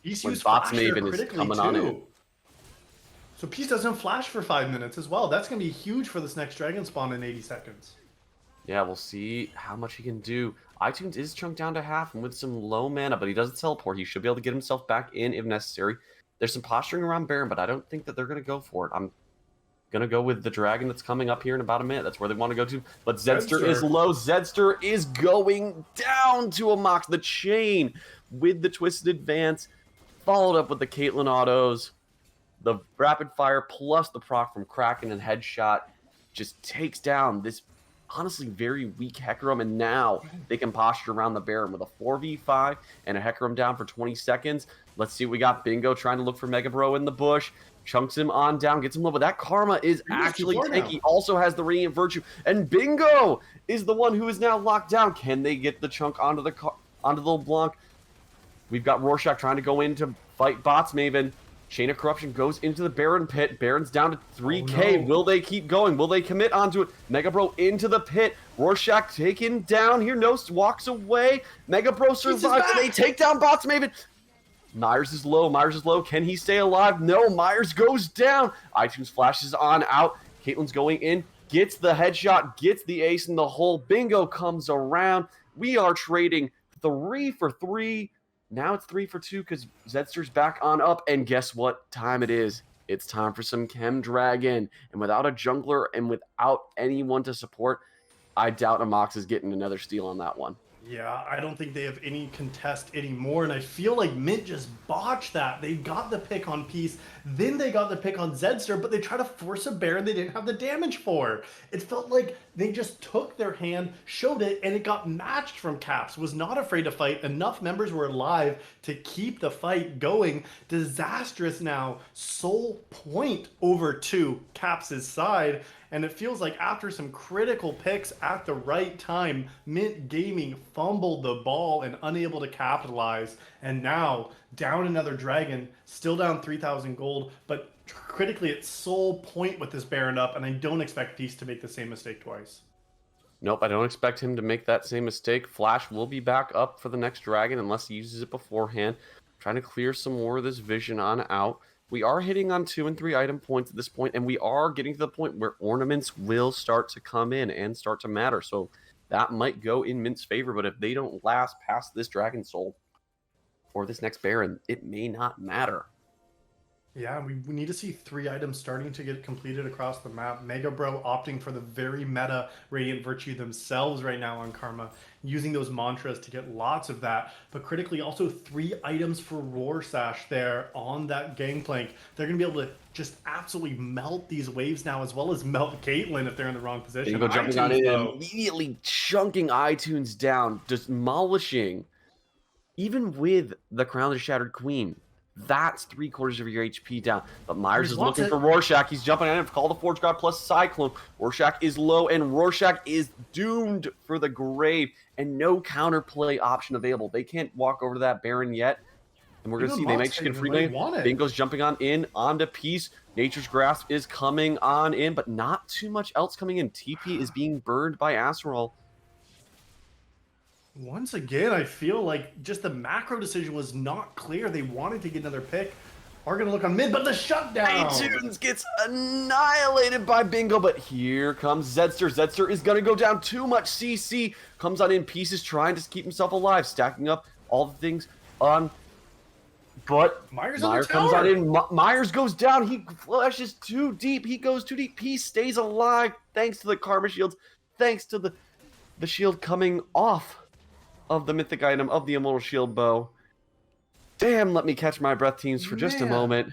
Peace when used Bots flash Maven is coming on in. So Peace doesn't flash for 5 minutes as well. That's going to be huge for this next Dragon Spawn in 80 seconds. Yeah, we'll see how much he can do. iTunes is chunked down to half and with some low mana, but he doesn't teleport. He should be able to get himself back in if necessary. There's some posturing around Baron, but I don't think that they're going to go for it. I'm going to go with the dragon that's coming up here in about a minute. That's where they want to go to. But Zedster is low. Zedster is going down to a Mox. The chain with the Twisted Advance, followed up with the Caitlyn autos. The rapid fire plus the proc from Kraken and headshot just takes down this honestly very weak Hecarim, and now they can posture around the Baron with a 4v5 and a Hecarim down for 20 seconds. Let's see what we got. Bingo trying to look for Mega Bro in the bush. Chunks him on down, gets him low, but that Karma is actually tanky. Also has the Radiant Virtue, and Bingo is the one who is now locked down. Can they get the chunk onto the LeBlanc? We've got Rorschach trying to go in to fight Bots Maven. Chain of Corruption goes into the Baron pit. Baron's down to 3k. Oh, no. Will they keep going? Will they commit onto it? Mega Bro into the pit. Rorschach taken down here. Nost walks away. Mega Bro survives. They take down Bots Maven. Myers is low. Myers is low. Can he stay alive? No. Myers goes down. iTunes flashes on out. Caitlyn's going in. Gets the headshot. Gets the ace in the hole. Bingo comes around. We are trading 3 for 3. Now it's 3 for 2 because Zedster's back on up. And guess what time it is? It's time for some Chem Dragon. And without a jungler and without anyone to support, I doubt Amox is getting another steal on that one. Yeah, I don't think they have any contest anymore, and I feel like MYNT just botched that. They got the pick on Peace, then they got the pick on Zedster, but they tried to force a Baron they didn't have the damage for. It felt like they just took their hand, showed it, and it got matched from Caps. Was not afraid to fight. Enough members were alive to keep the fight going. Disastrous now, sole point over to Caps' side. And it feels like after some critical picks at the right time, MYNT Gaming fumbled the ball and unable to capitalize. And now, down another Dragon, still down 3,000 gold, but critically it's sole point with this Baron up, and I don't expect Peace to make the same mistake twice. Nope, I don't expect him to make that same mistake. Flash will be back up for the next Dragon unless he uses it beforehand. Trying to clear some more of this vision on out. We are hitting on 2 and 3 item points at this point, and we are getting to the point where ornaments will start to come in and start to matter. So that might go in MYNT's favor, but if they don't last past this Dragon Soul or this next Baron, it may not matter. Yeah, we need to see 3 items starting to get completed across the map. Mega Bro opting for the very meta Radiant Virtue themselves right now on Karma, using those mantras to get lots of that. But critically, also 3 items for Rorschach there on that Gangplank. They're going to be able to just absolutely melt these waves now, as well as melt Caitlyn if they're in the wrong position. Bingo jumping on in, immediately chunking iTunes down, demolishing. Even with the Crown of the Shattered Queen, that's 3/4 of your HP down. But Myers is looking for Rorschach. He's jumping on him. Call the Forge God plus Cyclone. Rorschach is low, and Rorschach is doomed for the grave. And no counterplay option available. They can't walk over to that Baron yet. And we're going to see they make chicken free game. Bingo's jumping on in onto Peace. Nature's Grasp is coming on in, but not too much else coming in. TP is being burned by Acerol. Once again, I feel like just the macro decision was not clear. They wanted to get another pick. Are going to look on mid, but the shutdown. iTunes gets annihilated by Bingo, but here comes Zedster. Zedster is going to go down too much. CC comes on in pieces, trying to keep himself alive, stacking up all the things on. But Myers comes on in. Myers goes down. He flashes too deep. He goes too deep. He stays alive thanks to the Karma Shields, thanks to the shield coming off of the mythic item of the Immortal Shield Bow. Damn, let me catch my breath, teams, for just a moment.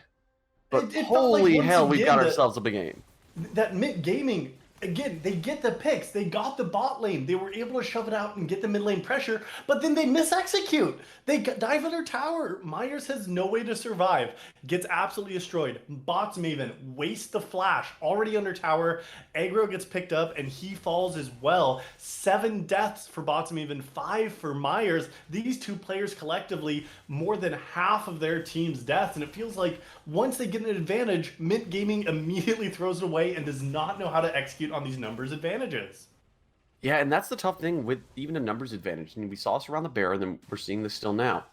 But holy hell, we've got ourselves a big game. That MYNT Gaming, again, they get the picks. They got the bot lane. They were able to shove it out and get the mid lane pressure, but then they misexecute. They dive under tower. Myers has no way to survive. Gets absolutely destroyed. Bots Maven wastes the flash. Already under tower. Aggro gets picked up and he falls as well. 7 deaths for Bots Maven, 5 for Myers. These 2 players collectively, more than half of their team's deaths. And it feels like once they get an advantage, MYNT Gaming immediately throws it away and does not know how to execute on these numbers advantages. Yeah, and that's the tough thing with even a numbers advantage. I mean, we saw this around the Baron, and we're seeing this still now.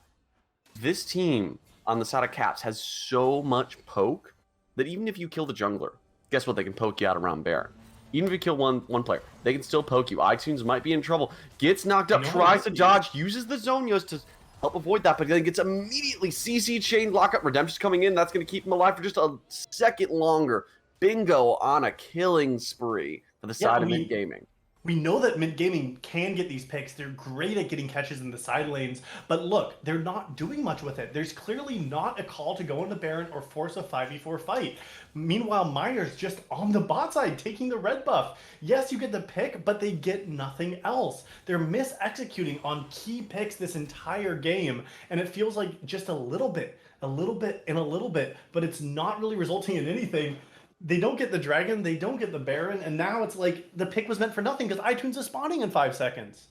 This team on the side of Caps has so much poke that even if you kill the jungler, guess what? They can poke you out around Baron. Even if you kill one player, they can still poke you. iTunes might be in trouble. Gets knocked You up, know tries what? to dodge, uses the Zonios to help avoid that, but then gets immediately CC chain lockup. Redemption's coming in. That's going to keep him alive for just a second longer. Bingo on a killing spree for the Yeah, side of MYNT Gaming. we know that MYNT Gaming can get these picks. They're great at getting catches in the side lanes, but look, they're not doing much with it. There's clearly not a call to go into Baron or force a 5v4 fight. Meanwhile, Miner's just on the bot side taking the red buff. Yes, you get the pick, but they get nothing else. They're mis-executing on key picks this entire game, and it feels like just a little bit, but it's not really resulting in anything. They don't get the dragon, they don't get the Baron, and now it's like the pick was meant for nothing because iTunes is spawning in 5 seconds.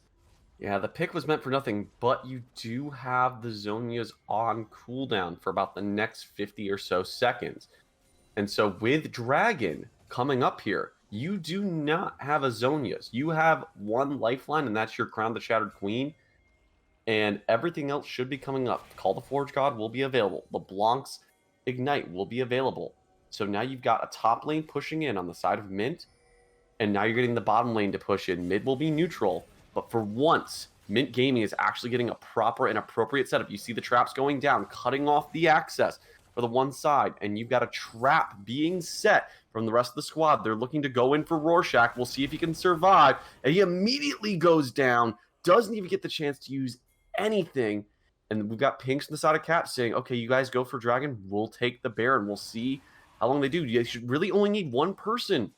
Yeah, the pick was meant for nothing, but you do have the Zonias on cooldown for about the next 50 or so seconds. And so with Dragon coming up here, you do not have a Zonias. You have one lifeline, and that's your Crown the Shattered Queen. And everything else should be coming up. Call the Forge God will be available. LeBlanc's Ignite will be available. So now you've got a top lane pushing in on the side of MYNT, and now you're getting the bottom lane to push in. Mid will be neutral, but for once, MYNT Gaming is actually getting a proper and appropriate setup. You see the traps going down, cutting off the access for the one side, and you've got a trap being set from the rest of the squad. They're looking to go in for Rorschach. We'll see if he can survive, and he immediately goes down, doesn't even get the chance to use anything, and we've got Pinks on the side of Cap saying, okay, you guys go for Dragon, we'll take the Baron. We'll see how long they do. You should really only need one person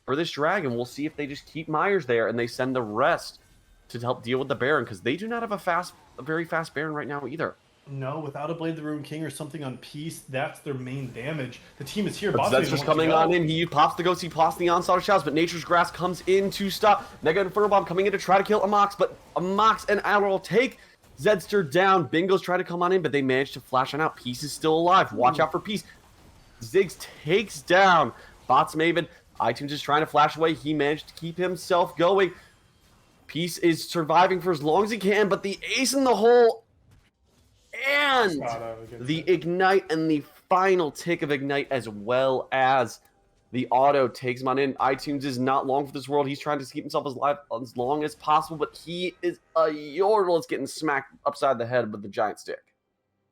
for this Dragon. We'll see if they just keep Myers there and they send the rest to help deal with the Baron, because they do not have a very fast Baron right now either. No, without a Blade of the Ruined King or something on Peace, that's their main damage. The team is here. But that's just coming on in. He pops the Ghost, he pops the Onslaught of Shadows, but Nature's Grasp comes in to stop. Mega Inferno Bomb coming in to try to kill Amox, but Amox and Adderall take Zedster down. Bingo's trying to come on in, but they manage to flash on out. Peace is still alive. Watch out for Peace. Ziggs takes down Bots Maven. iTunes is trying to flash away. He managed to keep himself going. Peace is surviving for as long as he can, but the ace in the hole and the Ignite and the final tick of Ignite, as well as the auto, takes him on in. iTunes is not long for this world. He's trying to keep himself alive as long as possible, but he is a yordle. It's getting smacked upside the head with the giant stick.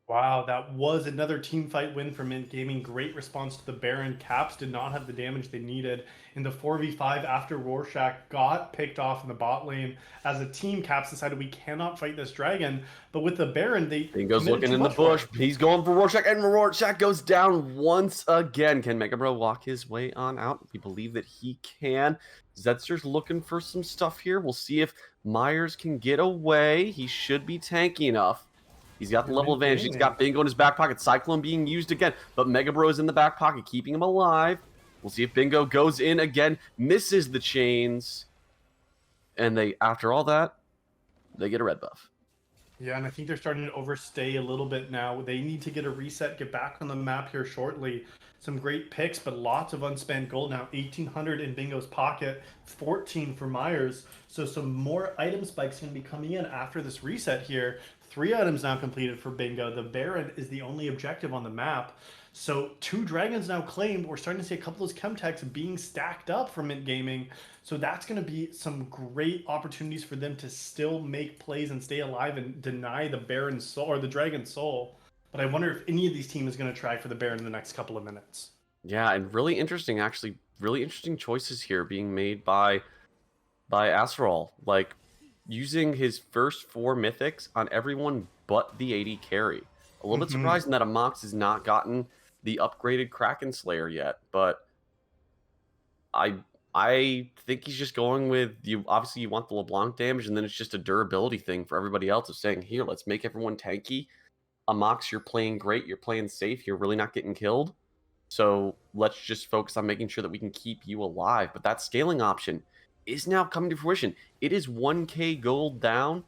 Wow, that was another team fight win for MYNT Gaming. Great response to the Baron. Caps did not have the damage they needed in the 4v5 after Rorschach got picked off in the bot lane. As a team, Caps decided we cannot fight this Dragon, but with the Baron, Bingo's looking in the bush. He's going for Rorschach, and Rorschach goes down once again. Can Mega Bro walk his way on out? We believe that he can. Zedster's looking for some stuff here. We'll see if Myers can get away. He should be tanky enough. He's got the level advantage. He's got Bingo in his back pocket. Cyclone being used again, but Mega Bro is in the back pocket, keeping him alive. We'll see if Bingo goes in again, misses the chains, and after all that, they get a red buff. Yeah, and I think they're starting to overstay a little bit now. They need to get a reset, get back on the map here shortly. Some great picks, but lots of unspent gold now. 1,800 in Bingo's pocket, 14 for Myers. So some more item spikes going to be coming in after this reset here. 3 items now completed for Bingo. The Baron is the only objective on the map. So 2 dragons now claimed. We're starting to see a couple of those Chemtechs being stacked up for MYNT Gaming. So that's going to be some great opportunities for them to still make plays and stay alive and deny the Baron's soul or the Dragon's soul. But I wonder if any of these teams is going to try for the Baron in the next couple of minutes. Yeah, and really interesting, actually, really interesting choices here being made by Acerol. Like, using his first 4 mythics on everyone but the AD carry. A little bit surprising that Amox has not gotten the upgraded Kraken Slayer yet, but I think he's just going with you. Obviously, you want the LeBlanc damage, and then it's just a durability thing for everybody else of saying, here, let's make everyone tanky. Amox, you're playing great, you're playing safe, you're really not getting killed. So let's just focus on making sure that we can keep you alive. But that scaling option is now coming to fruition. It is 1k gold down.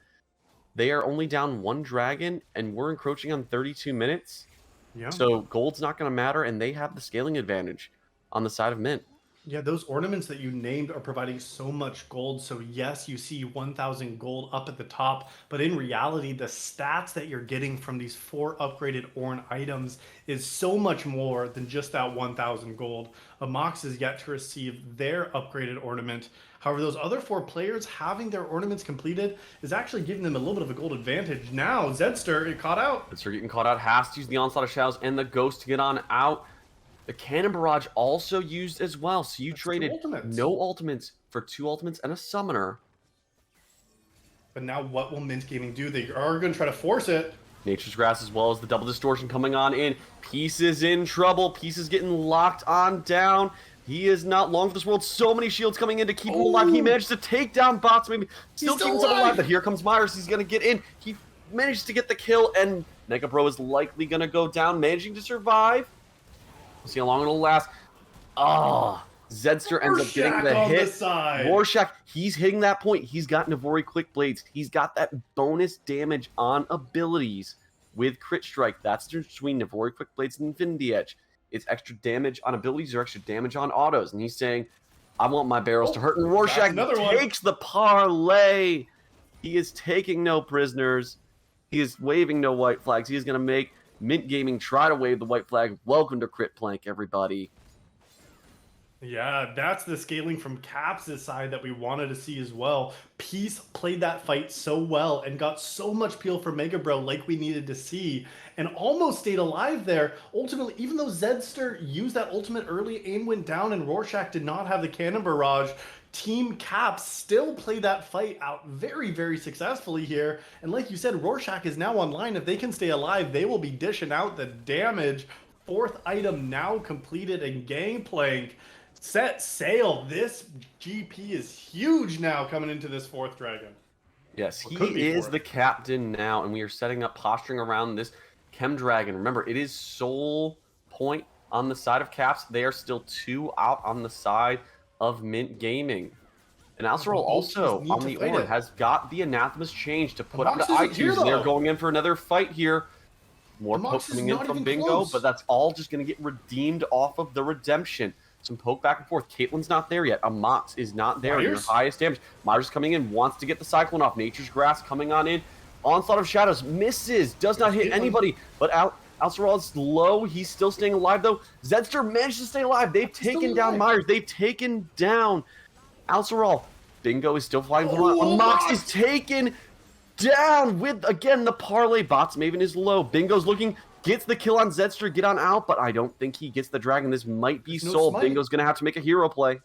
They are only down 1 dragon, and we're encroaching on 32 minutes. Yeah. So gold's not going to matter, and they have the scaling advantage on the side of MYNT. Yeah, those ornaments that you named are providing so much gold. So yes, you see 1,000 gold up at the top, but in reality, the stats that you're getting from these 4 upgraded Ornn items is so much more than just that 1,000 gold. Amox is yet to receive their upgraded ornament. However, those other 4 players having their ornaments completed is actually giving them a little bit of a gold advantage. Now, Zedster got caught out. Zedster getting caught out, has to use the Onslaught of Shadows and the Ghost to get on out. The Cannon Barrage also used as well, so you traded no ultimates for 2 ultimates and a summoner. But now what will Mint Gaming do? They are going to try to force it. Nature's Grass as well as the double distortion coming on in. Peace is in trouble. Peace is getting locked on down. He is not long for this world. So many shields coming in to keep him alive. He managed to take down Bots, maybe still keeping himself alive. But here comes Myers. He's going to get in. He managed to get the kill, and Mega Bro is likely going to go down, managing to survive. We'll see how long it'll last. Oh, Zedster ends up getting the hit. Rorschach, he's hitting that point. He's got Navori Quick Blades. He's got that bonus damage on abilities with Crit Strike. That's the difference between Navori Quick Blades and Infinity Edge. It's extra damage on abilities or extra damage on autos. And he's saying, I want my barrels to hurt. And Rorschach takes the parlay. He is taking no prisoners. He is waving no white flags. He is going to make Mint Gaming try to wave the white flag. Welcome to Crit Plank, everybody. Yeah, that's the scaling from Caps' side that we wanted to see as well. Peace played that fight so well and got so much peel for Mega Bro like we needed to see and almost stayed alive there. Ultimately, even though Zedster used that ultimate early, aim went down and Rorschach did not have the Cannon Barrage, Team Caps still played that fight out very, very successfully here. And like you said, Rorschach is now online. If they can stay alive, they will be dishing out the damage. 4th item now completed in Gangplank. Set sail. This GP is huge now coming into this 4th dragon. Yes, he is the captain now, and we are setting up, posturing around this Chem Dragon. Remember, it is sole point on the side of Caps. They are still 2 out on the side of Mint Gaming. And Alcerol also on the Ornn has got the Anathema's change to put on the I2s. They're going in for another fight here. More poke coming in from Bingo, but that's all just going to get redeemed off of the redemption. Some poke back and forth. Caitlin's not there yet. Amox is not there. Your highest damage. Myers coming in, wants to get the Cyclone off. Nature's Grass coming on in. Onslaught of Shadows misses. Does not hit anybody. But Alcerol is low. He's still staying alive, though. Zedster managed to stay alive. They've taken down Myers. They've taken down Alcerol. Bingo is still flying. Amox is taken down with, again, the parlay. Bots Maven is low. Bingo's looking, gets the kill on Zedster, get on out, but I don't think he gets the dragon. This might be Soul. Bingo's going to have to make a hero play.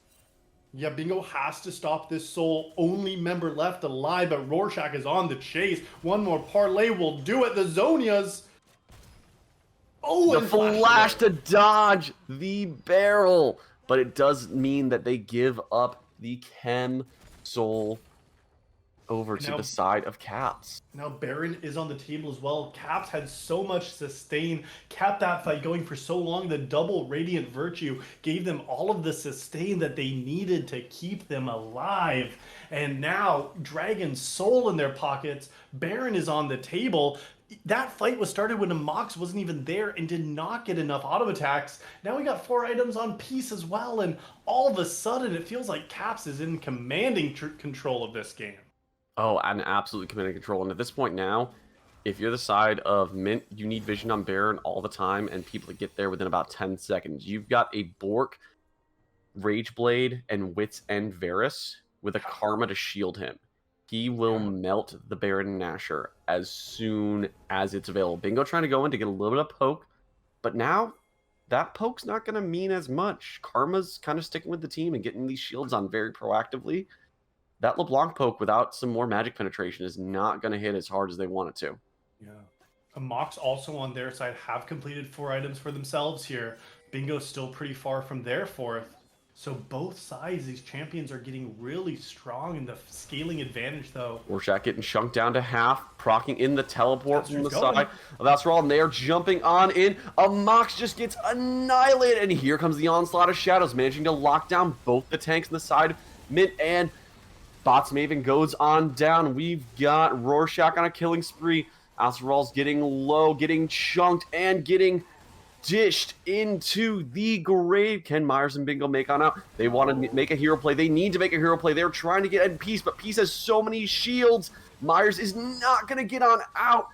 Yeah, Bingo has to stop this Soul. Only member left alive, but Rorschach is on the chase. One more parlay will do it. The Zonias. Oh, the flash to dodge the barrel. But it does mean that they give up the Chem Soul over to the side of Caps. Now Baron is on the table as well. Caps had so much sustain, kept that fight going for so long. The double Radiant Virtue gave them all of the sustain that they needed to keep them alive. And now Dragon Soul in their pockets. Baron is on the table. That fight was started when Amox wasn't even there and did not get enough auto attacks. Now we got 4 items on Peace as well, and all of a sudden it feels like Caps is in commanding control of this game. Oh, and absolutely commanding control. And at this point now, if you're the side of Mint, you need vision on Baron all the time, and people get there within about 10 seconds. You've got a Bork, Rageblade, and Wits End Varus with a Karma to shield him. He will melt the Baron Nashor as soon as it's available. Bingo trying to go in to get a little bit of poke, but now that poke's not going to mean as much. Karma's kind of sticking with the team and getting these shields on very proactively. That LeBlanc poke without some more magic penetration is not going to hit as hard as they want it to. Yeah. Amox also on their side have completed 4 items for themselves here. Bingo's still pretty far from their 4th. So both sides, these champions are getting really strong in the scaling advantage, though. Rorschach getting shunked down to half, procking in the teleport from the side of Alcerol, and they are jumping on in. Amox just gets annihilated, and here comes the Onslaught of Shadows, managing to lock down both the tanks on the side of Mint, and Bots Maven goes on down. We've got Rorschach on a killing spree. Alcerol's getting low, getting chunked, and getting dished into the grave. Can Myers and Bingo make on out? They want to make a hero play. They need to make a hero play. They're trying to get in Peace, but Peace has so many shields. Myers is not going to get on out.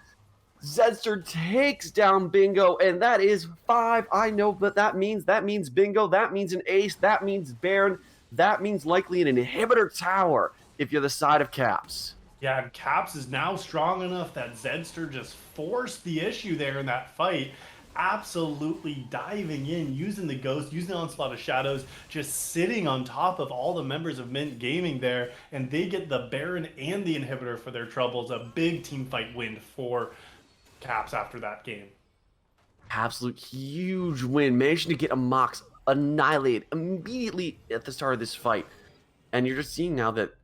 Zedster takes down Bingo, and that is 5. I know what that means. That means Bingo. That means an ace. That means Baron. That means likely an inhibitor tower if you're the side of Caps. Yeah, and Caps is now strong enough that Zedster just forced the issue there in that fight. Absolutely diving in, using the Ghost, using the Onslaught of Shadows, just sitting on top of all the members of MYNT Gaming there, and they get the Baron and the inhibitor for their troubles. A big team fight win for Caps after that game. Absolute huge win. Managing to get a Mox annihilated immediately at the start of this fight. And you're just seeing now that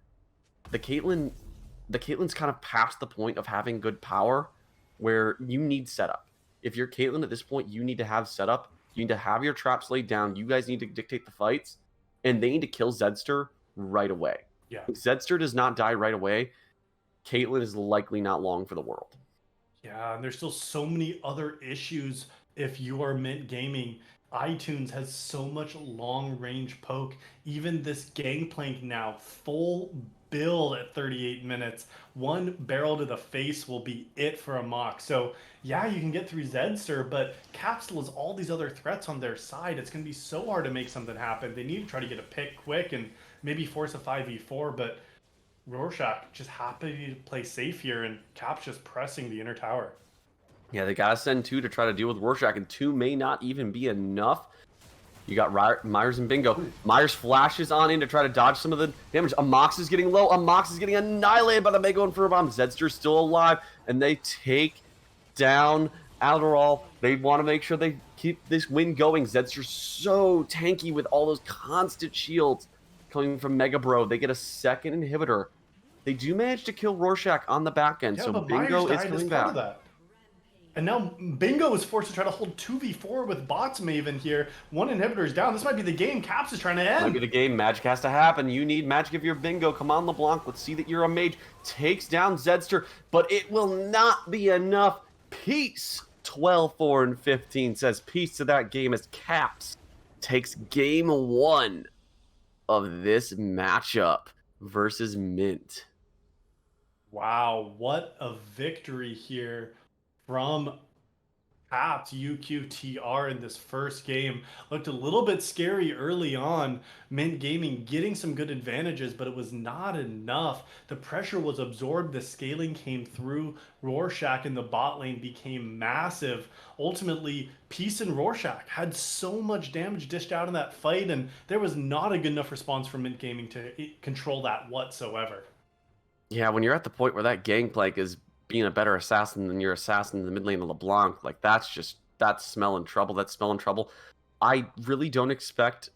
the Caitlyn's kind of past the point of having good power where you need setup. If you're Caitlyn at this point, you need to have setup. You need to have your traps laid down. You guys need to dictate the fights. And they need to kill Zedster right away. Yeah. If Zedster does not die right away, Caitlyn is likely not long for the world. Yeah, and there's still so many other issues if you are MYNT Gaming. iTunes has so much long-range poke. Even this Gangplank now, full build at 38 minutes. One barrel to the face will be it for a mock. So, yeah, you can get through Zedster, but Capsule has all these other threats on their side. It's going to be so hard to make something happen. They need to try to get a pick quick and maybe force a 5v4, but Rorschach just happy to play safe here, and Cap's just pressing the inner tower. Yeah, they gotta send 2 to try to deal with Rorschach, and 2 may not even be enough. You got Myers and Bingo. Myers flashes on in to try to dodge some of the damage. A Mox is getting low. A Mox is getting annihilated by the Mega Inferno Bomb. Zedster's still alive, and they take down Adderall. They want to make sure they keep this win going. Zedster's so tanky with all those constant shields coming from Mega Bro. They get a second inhibitor. They do manage to kill Rorschach on the back end, Yeah, so but Bingo Myers is died coming as part back. of that. And now Bingo is forced to try to hold 2v4 with Bots Maven here. One inhibitor is down. This might be the game Caps is trying to end. Might be the game. Magic has to happen. You need magic if you're Bingo. Come on, LeBlanc. Let's see that you're a mage. Takes down Zedster, but it will not be enough. Peace. 12, 4, and 15 says peace to that game as Caps takes game 1 of this matchup versus MYNT. Wow, what a victory here from Caps. UQTR in this first game looked a little bit scary early on. MYNT Gaming getting some good advantages, but it was not enough. The pressure was absorbed. The scaling came through. Rorschach in the bot lane became massive. Ultimately, Peace and Rorschach had so much damage dished out in that fight, and there was not a good enough response from MYNT Gaming to control that whatsoever. Yeah, when you're at the point where that Gangplank is being a better assassin than your assassin in the mid lane of LeBlanc, like that's smelling trouble. That's smelling trouble. I really don't expect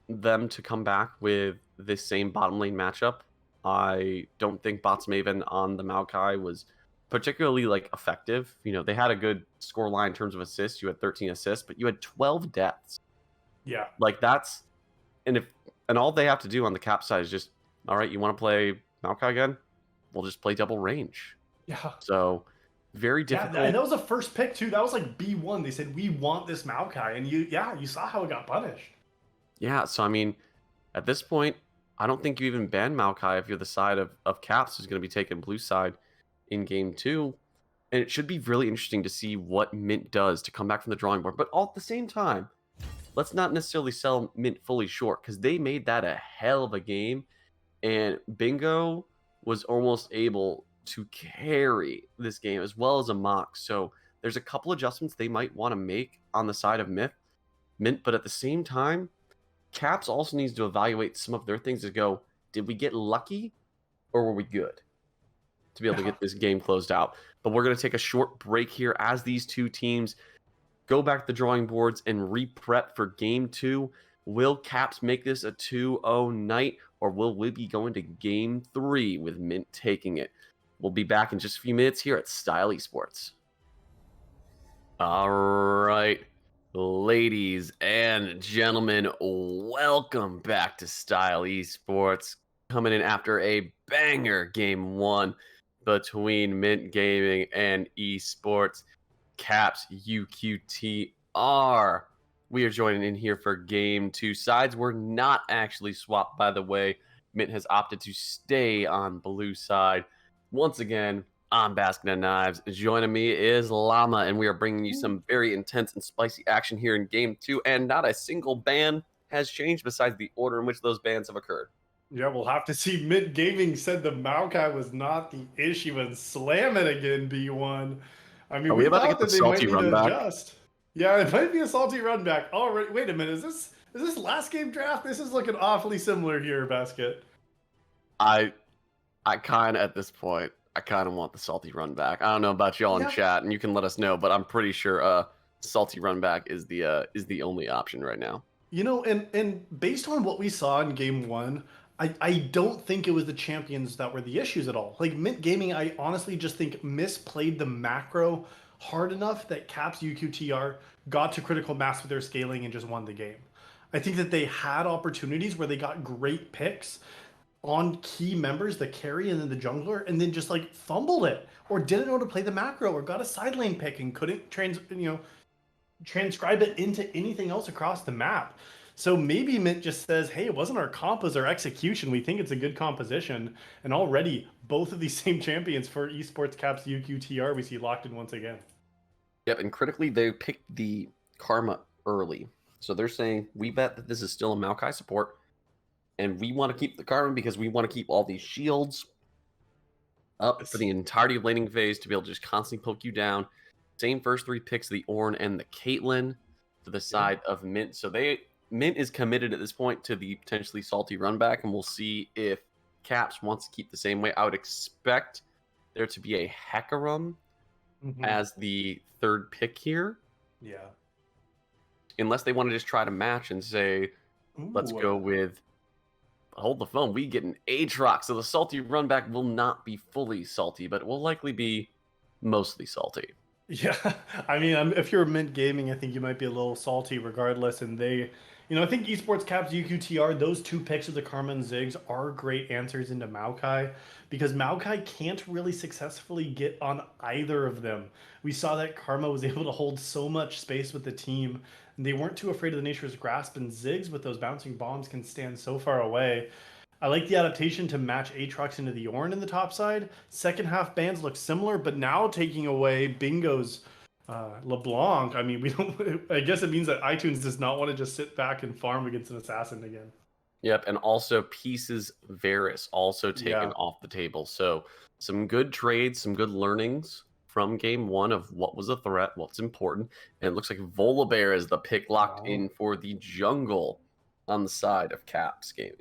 them to come back with this same bottom lane matchup. I don't think Bots Maven on the Maokai was particularly like effective. You know, they had a good score line in terms of assists. You had 13 assists, but you had 12 deaths. Yeah. Like that's and all they have to do on the Cap side is just, all right, you want to play Maokai again? We'll just play double range. Yeah. So very difficult. Yeah, and that was a first pick too. That was like B1. They said we want this Maokai, and you saw how it got punished. Yeah, so I mean, at this point, I don't think you even ban Maokai if you're the side of Caps who's going to be taking blue side in game 2. And it should be really interesting to see what MYNT does to come back from the drawing board. But all at the same time, let's not necessarily sell MYNT fully short, because they made that a hell of a game. And Bingo was almost able to carry this game as well as a mock. So there's a couple adjustments they might want to make on the side of MYNT, but at the same time, Caps also needs to evaluate some of their things to go, did we get lucky or were we good to be able to get this game closed out? But we're going to take a short break here as these two teams go back to the drawing boards and re-prep for game 2. Will Caps make this a 2-0 night, or will we be going to game 3 with MYNT taking it? We'll be back in just a few minutes here at Style Esports. All right, ladies and gentlemen, welcome back to Style Esports. Coming in after a banger game 1 between MYNT Gaming and Esports. Caps UQTR are. We are joining in here for game 2. Sides were not actually swapped, by the way. Mint has opted to stay on blue side. Once again, I'm Basking and Knives. Joining me is Llama, and we are bringing you some very intense and spicy action here in game 2. And not a single ban has changed besides the order in which those bans have occurred. Yeah, we'll have to see. MYNT Gaming said the Maokai was not the issue and slam it again, B1. I mean, Are we we about to thought get the that they might salty need run to back? adjust. Yeah, it might be a salty run back. All right, wait a minute. Is this last game draft? This is looking awfully similar here, Basket. I kind of, at this point, I kind of want the salty run back. I don't know about y'all in Yeah. chat, and you can let us know, but I'm pretty sure salty run back is the only option right now. You know, and based on what we saw in game 1, I don't think it was the champions that were the issues at all. Like MYNT Gaming, I honestly just think misplayed the macro hard enough that Caps UQTR got to critical mass with their scaling and just won the game. I think that they had opportunities where they got great picks on key members, the carry and then the jungler, and then just like fumbled it or didn't know how to play the macro or got a side lane pick and couldn't transcribe it into anything else across the map. So maybe MYNT just says, hey, it wasn't our comp, it was our execution. We think it's a good composition. And already, both of these same champions for Esports Caps UQTR, we see locked in once again. Yep, and critically, they picked the Karma early. So they're saying, we bet that this is still a Maokai support, and we want to keep the Karma because we want to keep all these shields up for the entirety of laning phase to be able to just constantly poke you down. Same first 3 picks, the Ornn and the Caitlyn, to the side of MYNT. So MYNT is committed at this point to the potentially salty run back, and we'll see if Caps wants to keep the same way. I would expect there to be a Hecarim as the 3rd pick here. Yeah. Unless they want to just try to match and say, let's go with, hold the phone, we get an Aatrox. So the salty run back will not be fully salty, but it will likely be mostly salty. Yeah, I mean, if you're MYNT Gaming, I think you might be a little salty regardless. And they, I think Esports Caps UQTR, those 2 picks of the Karma and Ziggs are great answers into Maokai because Maokai can't really successfully get on either of them. We saw that Karma was able to hold so much space with the team, and they weren't too afraid of the Nature's Grasp, and Ziggs with those bouncing bombs can stand so far away. I like the adaptation to match Aatrox into the Ornn in the top side. Second half bans look similar, but now taking away Bingo's LeBlanc. I mean, we don't. I guess it means that iTunes does not want to just sit back and farm against an assassin again. Yep, and also Pieces Varus also taken off the table. So some good trades, some good learnings from game 1 of what was a threat, what's important. And it looks like Volibear is the pick locked in for the jungle on the side of Caps Gaming.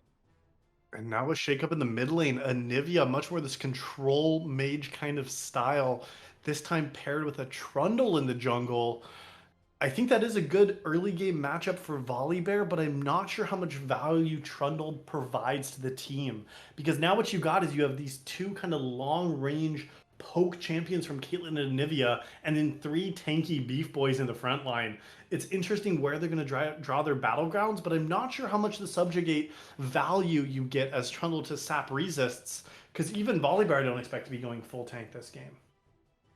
And now a shakeup in the mid lane. Anivia, much more this control mage kind of style. This time paired with a Trundle in the jungle. I think that is a good early game matchup for Volibear, but I'm not sure how much value Trundle provides to the team. Because now what you got is you have these 2 kind of long range poke champions from Caitlyn and Anivia, and then 3 tanky beef boys in the front line. It's interesting where they're going to draw their battlegrounds, but I'm not sure how much the subjugate value you get as Trundle to sap resists, because even Volibear I don't expect to be going full tank this game.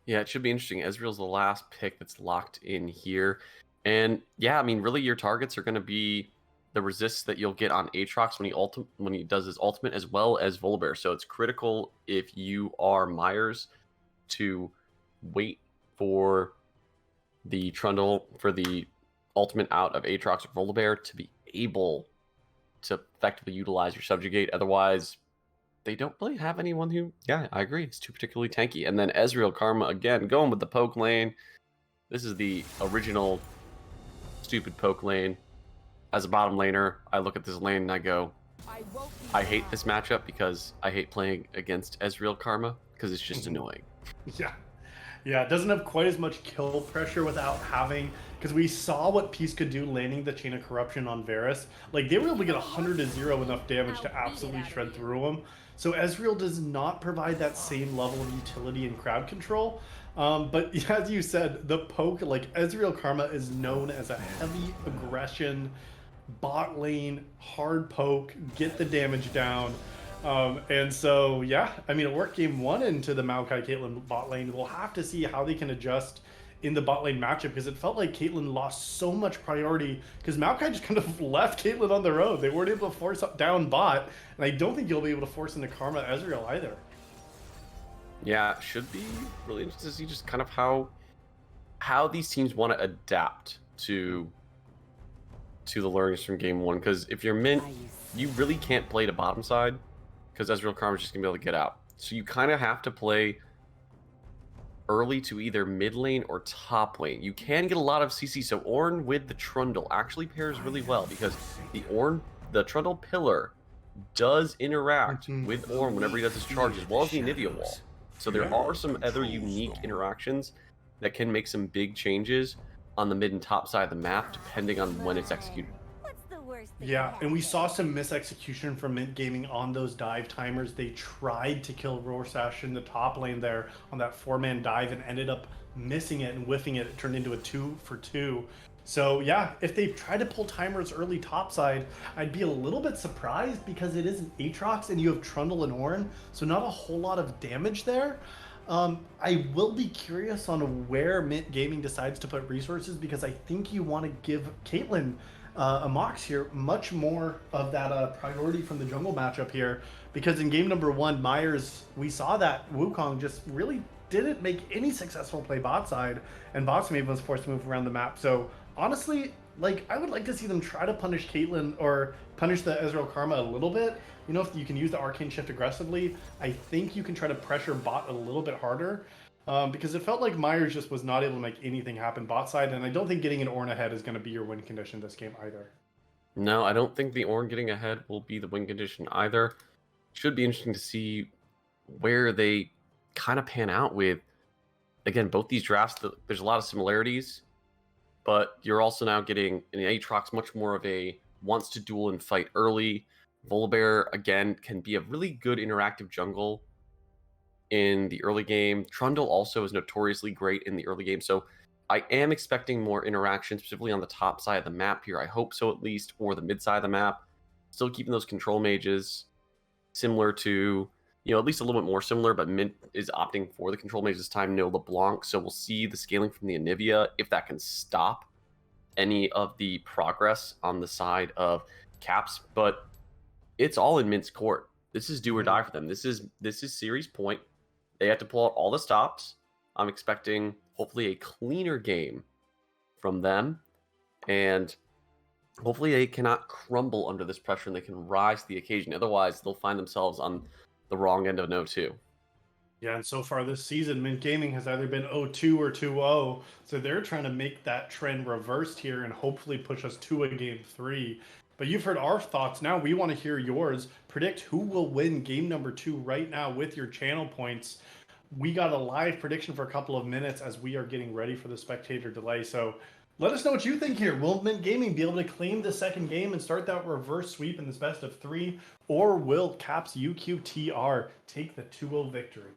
Yeah, it should be interesting. Ezreal's the last pick that's locked in here. And yeah, I mean, really your targets are going to be the resists that you'll get on Aatrox when he does his ultimate, as well as Volibear. So it's critical if you are Myers to wait for the Trundle, for the ultimate out of Aatrox or Volibear to be able to effectively utilize your subjugate. Otherwise, they don't really have anyone who, yeah, I agree, it's too particularly tanky. And then Ezreal Karma, again, going with the poke lane. This is the original stupid poke lane. As a bottom laner, I look at this lane and I go, I hate this matchup because I hate playing against Ezreal Karma because it's just annoying. Yeah, it doesn't have quite as much kill pressure without having, because we saw what Peace could do landing the Chain of Corruption on Varus. Like, they were able to get 100-0 enough damage to absolutely shred through him. So Ezreal does not provide that same level of utility and crowd control. But as you said, the poke, like Ezreal Karma is known as a heavy aggression, bot lane, hard poke, get the damage down. And so, yeah, I mean, it worked game 1 into the Maokai Caitlyn bot lane. We'll have to see how they can adjust in the bot lane matchup, because it felt like Caitlyn lost so much priority because Maokai just kind of left Caitlyn on their own. They weren't able to force up down bot, and I don't think you'll be able to force into Karma Ezreal either. Yeah, should be really interesting to see just kind of how these teams want to adapt to the learnings from game one. Because if you're Mint, you really can't play the bottom side because Ezreal Karma's just gonna be able to get out. So you kind of have to play early to either mid lane or top lane. You can get a lot of CC, so Ornn with the Trundle actually pairs really well because the Trundle pillar does interact with Ornn whenever he does his charge, as well as the Anivia wall. So there are some other unique interactions that can make some big changes on the mid and top side of the map, depending on when it's executed. Yeah, and we saw some misexecution from Mint Gaming on those dive timers. They tried to kill Rorschach in the top lane there on that 4-man dive and ended up missing it and whiffing it. It turned into a 2-for-2. So yeah, if they try to pull timers early topside, I'd be a little bit surprised because it is an Aatrox and you have Trundle and Ornn, so not a whole lot of damage there. I will be curious on where Mint Gaming decides to put resources, because I think you want to give Caitlyn a Mox here much more of that priority from the jungle matchup here, because in game number 1, Myers, we saw that Wukong just really didn't make any successful play bot side, and Botsmaven was forced to move around the map. So honestly, like, I would like to see them try to punish Caitlyn or punish the Ezreal Karma a little bit. You know, if you can use the Arcane Shift aggressively, I think you can try to pressure bot a little bit harder. Because it felt like Myers just was not able to make anything happen bot side, and I don't think getting an Ornn ahead is going to be your win condition this game either. No, I don't think the Ornn getting ahead will be the win condition either. Should be interesting to see where they kind of pan out with, again, both these drafts. There's a lot of similarities, but you're also now getting an Aatrox much more of a wants to duel and fight early. Volibear, again, can be a really good interactive jungle in the early game. Trundle also is notoriously great in the early game. So I am expecting more interaction, specifically on the top side of the map here. I hope so, at least, or the mid side of the map. Still keeping those control mages similar to, at least a little bit more similar, but Mint is opting for the control mage this time, no LeBlanc. So we'll see the scaling from the Anivia, if that can stop any of the progress on the side of Caps. But it's all in Mint's court. This is do or die for them. This is series point. They have to pull out all the stops. I'm expecting hopefully a cleaner game from them, and hopefully they cannot crumble under this pressure and they can rise to the occasion. Otherwise, they'll find themselves on the wrong end of an 0-2. Yeah, and so far this season, Mint Gaming has either been 0-2 or 2-0, so they're trying to make that trend reversed here and hopefully push us to a game 3. But you've heard our thoughts. Now we want to hear yours. Predict who will win game number 2 right now with your channel points. We got a live prediction for a couple of minutes as we are getting ready for the spectator delay. So let us know what you think here. Will Mint Gaming be able to claim the second game and start that reverse sweep in this best of 3? Or will Caps UQTR take the 2-0 victory?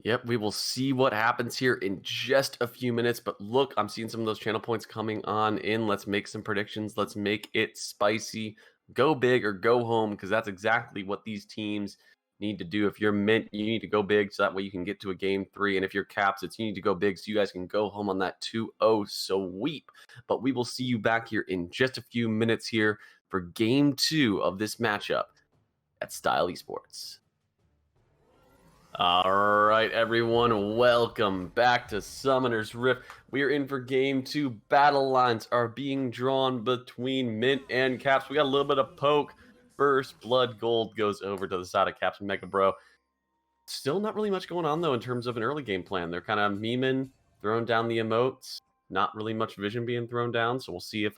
Yep, we will see what happens here in just a few minutes. But look, I'm seeing some of those channel points coming on in. Let's make some predictions. Let's make it spicy. Go big or go home, because that's exactly what these teams need to do. If you're Mint, you need to go big so that way you can get to a game 3. And if you're Caps, it's you need to go big so you guys can go home on that 2-0 sweep. But we will see you back here in just a few minutes here for game 2 of this matchup at Style Esports. All right, everyone, welcome back to Summoner's Rift. We are in for game 2. Battle lines are being drawn between Mint and Caps. We got a little bit of poke. First blood gold goes over to the side of Caps and Mega Bro. Still not really much going on, though, in terms of an early game plan. They're kind of memeing, throwing down the emotes. Not really much vision being thrown down, so we'll see if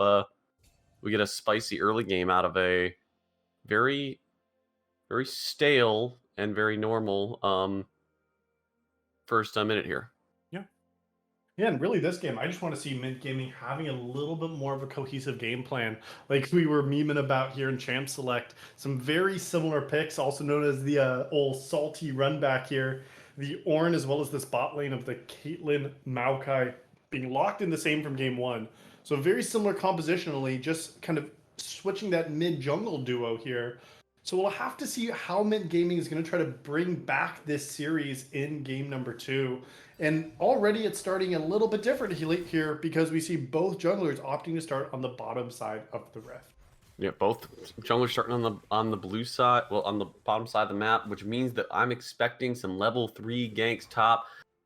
we get a spicy early game out of a very, very stale and very normal first minute here. Yeah, and really this game, I just want to see Mint Gaming having a little bit more of a cohesive game plan. Like we were memeing about here in Champ Select. Some very similar picks, also known as the old salty run back here. The Ornn, as well as this bot lane of the Caitlyn Maokai being locked in the same from game 1. So very similar compositionally, just kind of switching that mid-jungle duo here. So we'll have to see how Mint Gaming is going to try to bring back this series in game number 2. And already it's starting a little bit different here because we see both junglers opting to start on the bottom side of the rift. Yeah, both junglers starting on the blue side, well, on the bottom side of the map, which means that I'm expecting some level 3 ganks top.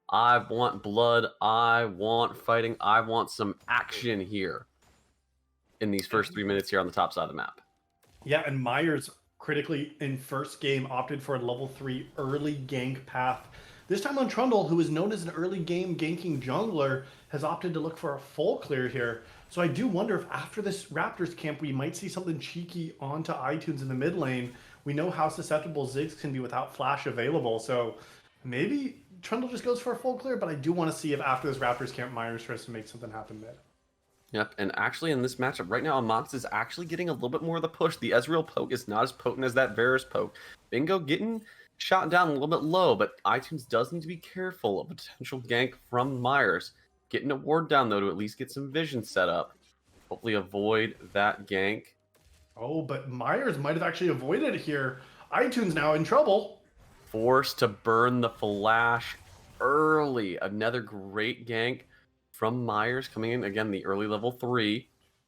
I want blood, I want fighting, I want some action here in these first 3 minutes here on the top side of the map. Yeah, and Myers critically in first game opted for a level 3 early gank path. This time on Trundle, who is known as an early game ganking jungler, has opted to look for a full clear here. So I do wonder if after this Raptors camp, we might see something cheeky onto iTunes in the mid lane. We know how susceptible Ziggs can be without flash available. So maybe Trundle just goes for a full clear, but I do want to see if after this Raptors camp, Myers tries to make something happen mid. Yep, and actually in this matchup right now, Mox is actually getting a little bit more of the push. The Ezreal poke is not as potent as that Varus poke. Bingo getting shot down a little bit low, but iTunes does need to be careful of a potential gank from Myers. Getting a ward down, though, to at least get some vision set up. Hopefully avoid that gank. Oh, but Myers might have actually avoided it here. iTunes now in trouble. Forced to burn the flash early. Another great gank from Myers coming in. Again, the early level 3.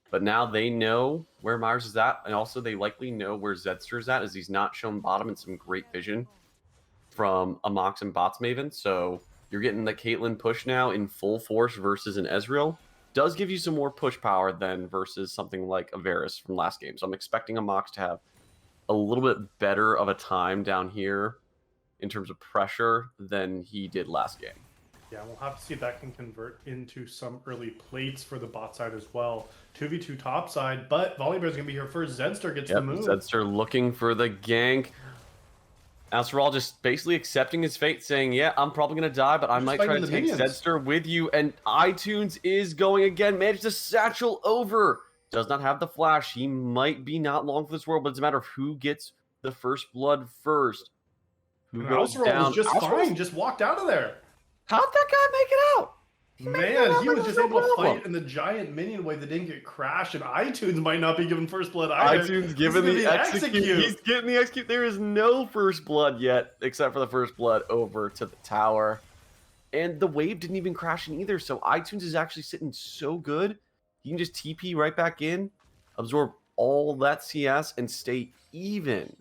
But now they know where Myers is at. And also they likely know where Zedster is at, as he's not shown bottom in some great vision from a Mox and Bots Maven. So you're getting the Caitlyn push now in full force versus an Ezreal. Does give you some more push power than versus something like a Varus from last game. So I'm expecting a Mox to have a little bit better of a time down here in terms of pressure than he did last game. Yeah, we'll have to see if that can convert into some early plates for the bot side as well. 2v2 top side, but Volibear is going to be here first. Zedster gets the move. Zedster looking for the gank. Azrael just basically accepting his fate, saying, yeah, I'm probably going to die, but I might try to take Zedster with you. And iTunes is going again. Managed to satchel over. Does not have the flash. He might be not long for this world, but it's a matter of who gets the first blood first. Who goes down. Was just fine. Just walked out of there. How'd that guy make it out? Man, he was just able to fight in the giant minion wave that didn't get crashed, and iTunes might not be given first blood either. iTunes giving the execute. He's getting the execute. There is no first blood yet, except for the first blood over to the tower. And the wave didn't even crash in either, so iTunes is actually sitting so good. He can just TP right back in, absorb all that CS, and stay even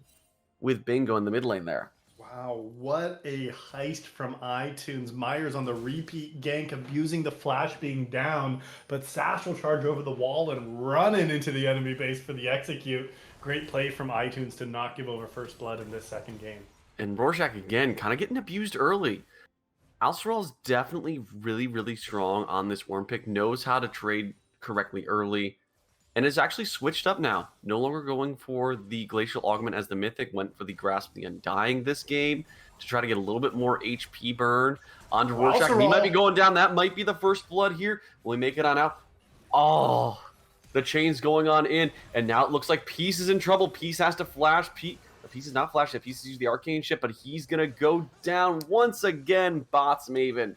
with Bingo in the mid lane there. Wow, what a heist from iTunes. Myers on the repeat gank, abusing the flash being down, but Sash will charge over the wall and running into the enemy base for the execute. Great play from iTunes to not give over first blood in this second game. And Rorschach again, kind of getting abused early. Alceral is definitely really, really strong on this Worm pick, knows how to trade correctly early, and is actually switched up now. No longer going for the Glacial Augment as the Mythic, went for the Grasp of the Undying this game to try to get a little bit more HP burn onto Rorschach. He might be going down. That might be the first blood here. Will he make it on out? Oh, the chain's going on in, and now it looks like Peace is in trouble. Peace has to flash. Peace is not flashing. Peace uses the Arcane Ship, but he's going to go down once again. Bots Maven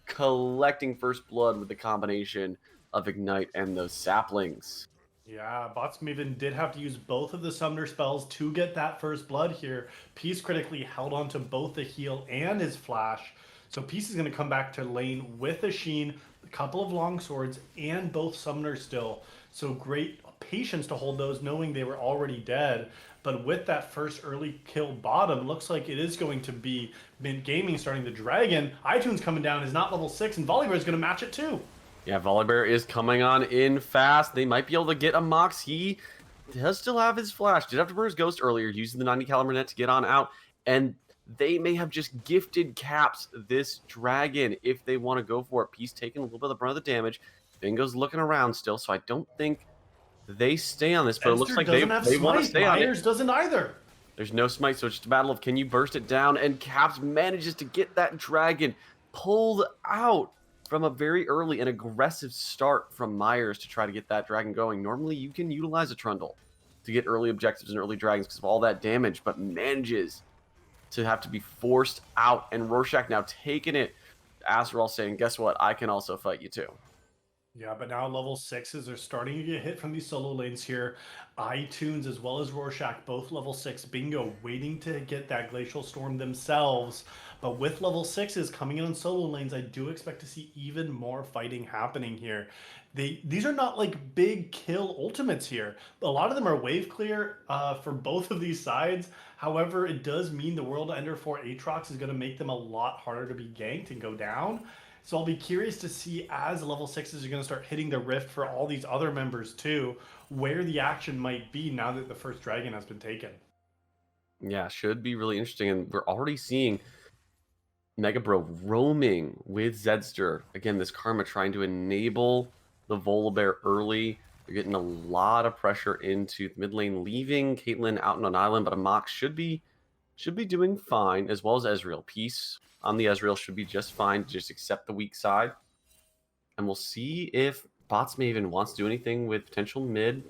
collecting first blood with the combination of Ignite and those saplings. Yeah, Bots Maven did have to use both of the summoner spells to get that first blood here. Peace critically held on to both the heal and his flash. So Peace is going to come back to lane with a Sheen, a couple of long swords, and both summoners still. So great patience to hold those, knowing they were already dead. But with that first early kill bottom, looks like it is going to be Mint Gaming starting the Dragon. iTunes coming down is not level 6, and Volibear is going to match it too. Yeah, Volibear is coming on in fast. They might be able to get a Mox. He does still have his flash. Did have to burn his Ghost earlier, using the 90 caliber net to get on out. And they may have just gifted Caps this Dragon if they want to go for it. Peace taking a little bit of the brunt of the damage. Bingo's looking around still, so I don't think they stay on this. But it looks like they want to stay on it. Myers doesn't either. There's no smite, so it's just a battle of can you burst it down? And Caps manages to get that Dragon pulled out from a very early and aggressive start from Myers to try to get that Dragon going. Normally, you can utilize a Trundle to get early objectives and early Dragons because of all that damage, but manages to have to be forced out. And Rorschach now taking it. Azrael saying, guess what? I can also fight you too. Yeah, but now level sixes are starting to get hit from these solo lanes here. iTunes as well as Rorschach, both level six bingo, waiting to get that glacial storm themselves. But with level sixes coming in on solo lanes, I do expect to see even more fighting happening here. These are not like big kill ultimates here. A lot of them are wave clear for both of these sides. However, it does mean the World Ender for Aatrox is going to make them a lot harder to be ganked and go down. So I'll be curious to see as level sixes are going to start hitting the rift for all these other members too, where the action might be now that the first dragon has been taken. Yeah, should be really interesting. And we're already seeing Mega Bro roaming with Zedster. Again, this Karma trying to enable the Volibear early. They're getting a lot of pressure into the mid lane, leaving Caitlyn out on an island, but Amok should be doing fine, as well as Ezreal. Peace on the Ezreal should be just fine. Just accept the weak side. And we'll see if Bots Maven wants to do anything with potential mid,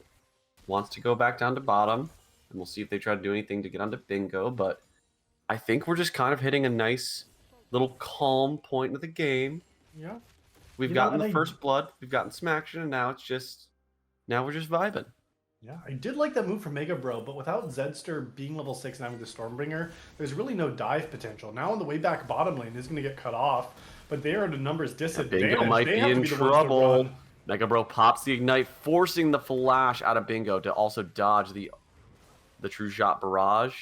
wants to go back down to bottom. And we'll see if they try to do anything to get onto bingo. But I think we're just kind of hitting a nice little calm point of the game. Yeah. We've gotten the first blood, we've gotten some action, and now we're just vibing. Yeah, I did like that move from Mega Bro, but without Zedster being level 6 and having the Stormbringer, there's really no dive potential. Now on the way back bottom lane is going to get cut off, but they are at a numbers disadvantage. Bingo might be in trouble. Mega Bro pops the Ignite, forcing the Flash out of Bingo to also dodge the True Shot Barrage.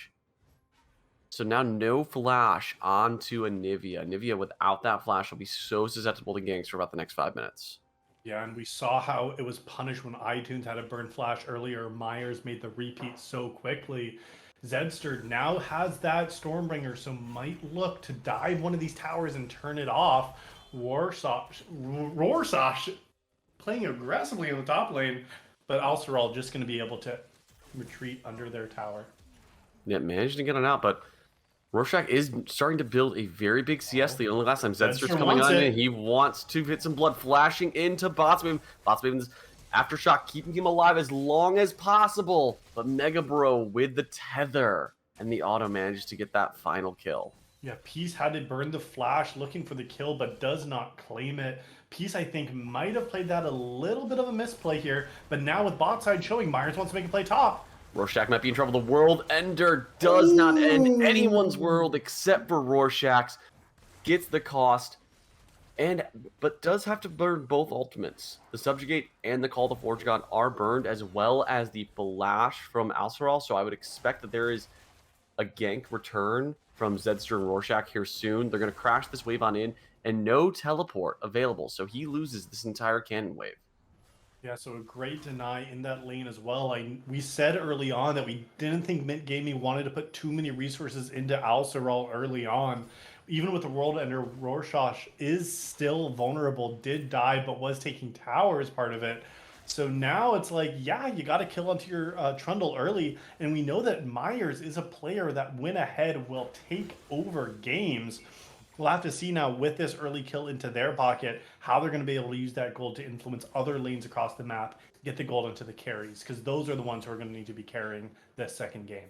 So now no Flash onto Anivia. Anivia without that Flash will be so susceptible to ganks for about the next 5 minutes. Yeah, and we saw how it was punished when iTunes had a burn flash earlier. Myers made the repeat so quickly. Zedster now has that Stormbringer, so might look to dive one of these towers and turn it off. Rorschach playing aggressively in the top lane, but Alceral just going to be able to retreat under their tower. Yeah, managed to get it out, but Rorschach is starting to build a very big CS lead. Only last time Zedster's coming on in, he wants to hit some blood, flashing into Botsmaven. Botsmaven's Aftershock keeping him alive as long as possible. But Mega Bro with the tether and the auto manages to get that final kill. Yeah, Peace had to burn the flash looking for the kill, but does not claim it. Peace, I think, might have played that a little bit of a misplay here, but now with bot side showing, Myers wants to make a play top. Rorschach might be in trouble. The World Ender does not end anyone's world except for Rorschach's. Gets the cost, but does have to burn both ultimates. The Subjugate and the Call to Forge God are burned, as well as the Flash from Alceral, so I would expect that there is a gank return from Zedster and Rorschach here soon. They're going to crash this wave on in, and no teleport available, so he loses this entire cannon wave. Yeah, so a great deny in that lane as well. We said early on that we didn't think MYNT Gaming wanted to put too many resources into Alceral early on. Even with the World Ender, Rorschach is still vulnerable, did die, but was taking tower as part of it. So now it's like, yeah, you got to kill onto your Trundle early. And we know that Myers is a player that when ahead will take over games. We'll have to see now with this early kill into their pocket, how they're going to be able to use that gold to influence other lanes across the map, get the gold into the carries, because those are the ones who are going to need to be carrying this second game.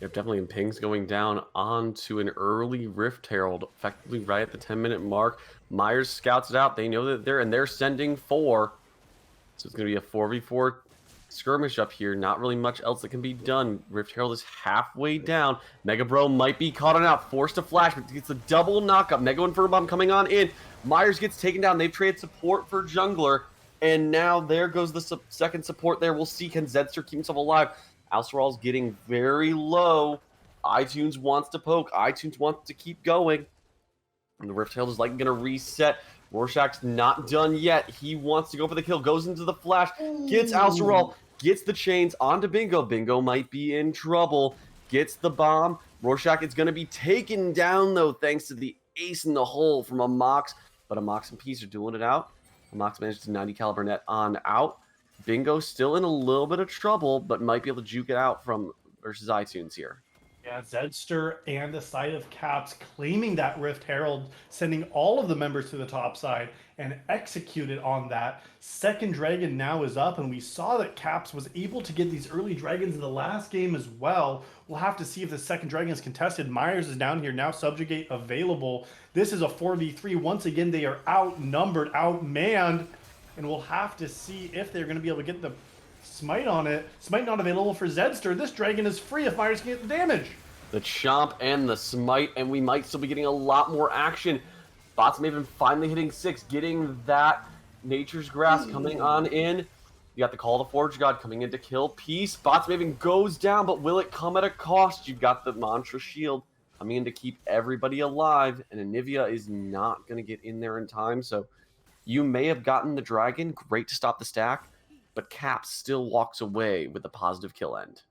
Yep, definitely. And Ping's going down onto an early Rift Herald, effectively right at the 10-minute mark. Myers scouts it out. They know that they're sending 4. So it's going to be a 4v4 skirmish up here. Not really much else that can be done. Rift Herald is halfway down. Mega Bro might be caught on out, forced to flash, but gets a double knockup. Mega Inferno Bomb coming on in. Myers gets taken down. They've traded support for jungler, and now there goes the second support there. We'll see, can Zedster keep himself alive? Alceral's getting very low. iTunes wants to poke. iTunes wants to keep going. And the Rift Herald is like going to reset. Rorschach's not done yet. He wants to go for the kill. Goes into the flash. Gets Alceral. Gets the chains onto Bingo. Bingo might be in trouble. Gets the bomb. Rorschach is going to be taken down, though, thanks to the ace in the hole from Amox. But Amox and Peace are dueling it out. Amox managed to 90 caliber net on out. Bingo still in a little bit of trouble, but might be able to juke it out from versus iTunes here. Yeah, Zedster and the side of Caps claiming that Rift Herald, sending all of the members to the top side and executed on that. Second dragon now is up, and we saw that Caps was able to get these early dragons in the last game as well. We'll have to see if the second dragon is contested. Myers is down here now, Subjugate available. This is a 4v3. Once again, they are outnumbered, outmanned. and we'll have to see if they're going to be able to get the smite on it. Smite not available for Zedster. This dragon is free if Myers can get the damage. The chomp and the smite, and we might still be getting a lot more action. Bots Maven finally hitting 6, getting that Nature's Grass coming on in. You got the Call of the Forge God coming in to kill Peace. Bots Maven goes down, but will it come at a cost? You've got the Mantra Shield coming in to keep everybody alive, and Anivia is not going to get in there in time, so you may have gotten the dragon. Great to stop the stack, but Caps still walks away with a positive kill end.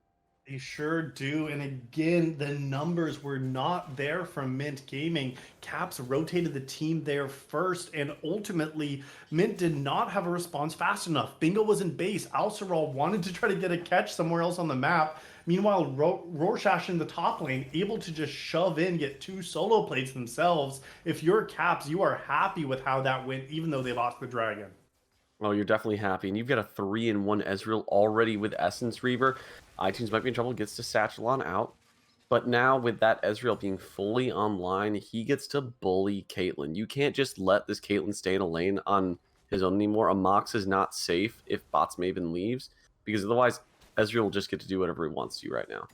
They sure do. And again, the numbers were not there from MYNT Gaming. Caps rotated the team there first, and ultimately, MYNT did not have a response fast enough. Bingo was in base. Alceral wanted to try to get a catch somewhere else on the map. Meanwhile, Rorschach in the top lane, able to just shove in, get 2 solo plates themselves. If you're Caps, you are happy with how that went, even though they lost the dragon. Well, you're definitely happy, and you've got a 3-in-1 Ezreal already with Essence Reaver. iTunes might be in trouble, gets to Satchelon out. But now with that Ezreal being fully online, he gets to bully Caitlyn. You can't just let this Caitlyn stay in a lane on his own anymore. A Mox is not safe if Bots Maven leaves, because otherwise Ezreal will just get to do whatever he wants to right now.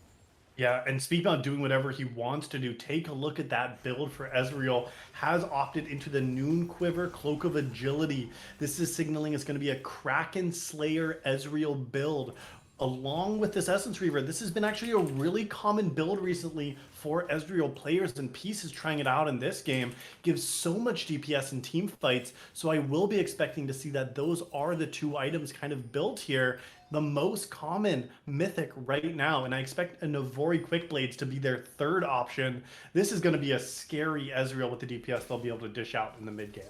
Yeah, and speaking about doing whatever he wants to do, take a look at that build for Ezreal. Has opted into the Noon Quiver, Cloak of Agility. This is signaling it's going to be a Kraken Slayer Ezreal build. Along with this Essence Reaver, this has been actually a really common build recently for Ezreal players, and Peace is trying it out in this game. Gives so much DPS in team fights, so I will be expecting to see that those are the 2 items kind of built here. The most common mythic right now, and I expect a Navori Quickblades to be their 3rd option. This is going to be a scary Ezreal with the DPS they'll be able to dish out in the mid game.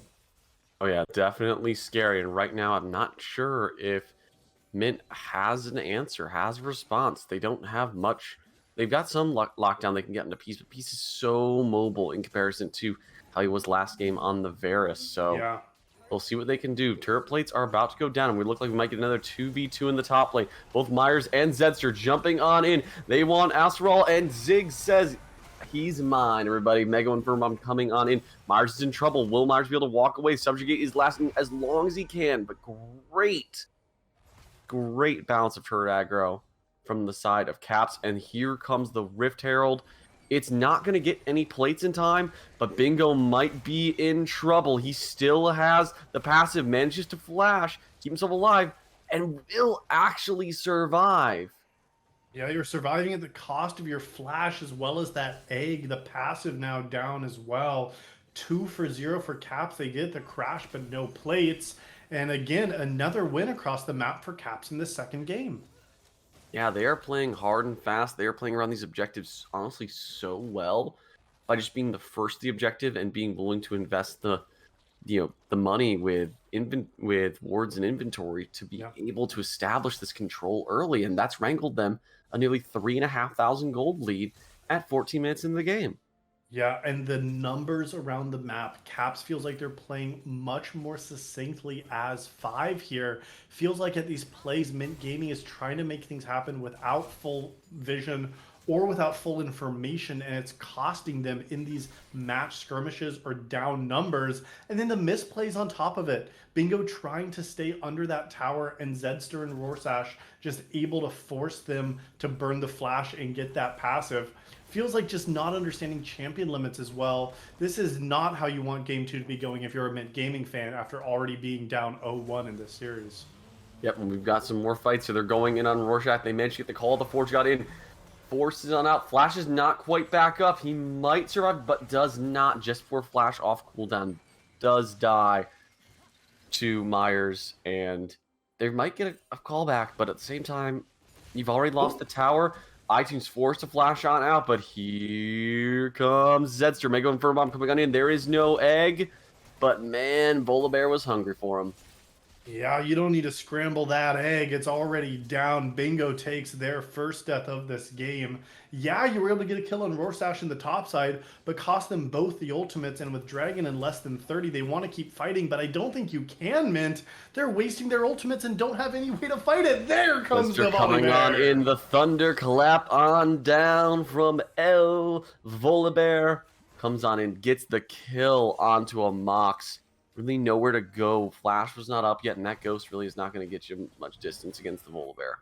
Oh yeah, definitely scary, and right now I'm not sure if MYNT has an answer, has a response. They don't have much. They've got some lockdown they can get into Peace, but Peace is so mobile in comparison to how he was last game on the Varus. So yeah, we'll see what they can do. Turret plates are about to go down, and we look like we might get another 2v2 in the top lane. Both Myers and Zedster jumping on in. They want Asteral, and Ziggs says, he's mine, everybody. Mega and Firmom coming on in. Myers is in trouble. Will Myers be able to walk away? Subjugate is lasting as long as he can, but great balance of turret aggro from the side of Caps, and here comes the Rift Herald. It's not going to get any plates in time, but Bingo might be in trouble. He still has the passive, manages to flash, keep himself alive, and will actually survive. Yeah, you're surviving at the cost of your flash as well as that egg. The passive now down as well. 2 for 0 for Caps. They get the crash, but no plates. And again, another win across the map for Caps in the 2nd game. Yeah, they are playing hard and fast. They are playing around these objectives, honestly, so well by just being the first to the objective and being willing to invest the money with wards and inventory to be able to establish this control early, and that's wrangled them a nearly 3,500 gold lead at 14 minutes in the game. Yeah, and the numbers around the map, Caps feels like they're playing much more succinctly as 5 here. Feels like at these plays, MYNT Gaming is trying to make things happen without full vision or without full information, and it's costing them in these match skirmishes or down numbers. And then the misplays on top of it. Bingo trying to stay under that tower, and Zedster and Rorschach just able to force them to burn the flash and get that passive. Feels like just not understanding champion limits as well. This is not how you want Game 2 to be going if you're a MYNT Gaming fan after already being down 0-1 in this series. Yep, and we've got some more fights, so they're going in on Rorschach. They managed to get the Call of the Forge God in. Forces on out. Flash is not quite back up. He might survive, but does not. Just for Flash off cooldown. Does die to Myers, and they might get a callback, but at the same time, you've already lost the tower. iTunes forced to flash on out, but here comes Zedster. Mega and Firmom coming on in. There is no egg, but man, Volibear was hungry for him. Yeah, you don't need to scramble that egg. It's already down. Bingo takes their first death of this game. Yeah, you were able to get a kill on Rorschach in the top side, but cost them both the ultimates, and with Dragon in less than 30, they want to keep fighting, but I don't think you can, MYNT. They're wasting their ultimates and don't have any way to fight it. There comes the coming on in. The thunder clap on down from Volibear. Comes on in, gets the kill onto a Mox. really nowhere to go. Flash was not up yet, and that Ghost really is not going to get you much distance against the Volibear.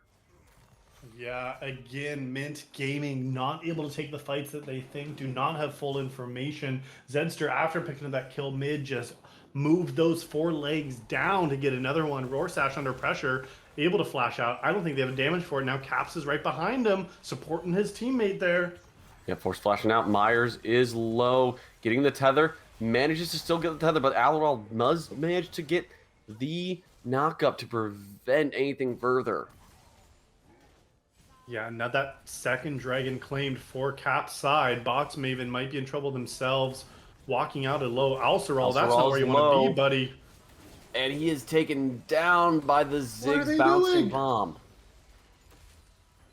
Yeah, again, Mint Gaming not able to take the fights that they think, do not have full information. Zedster, after picking up that kill mid, just moved those 4 legs down to get another one. Rorsash under pressure, able to flash out. I don't think they have a damage for it. Now Caps is right behind him, supporting his teammate there. Yeah, Force flashing out. Myers is low, getting the tether, manages to still get the tether, but Alorel does manage to get the knockup to prevent anything further. Yeah, now that second dragon claimed for Cap's side. Bots Maven might be in trouble themselves. Walking out at low. Alcerol, that's not where you want to be, buddy. And he is taken down by the Ziggs bouncing bomb.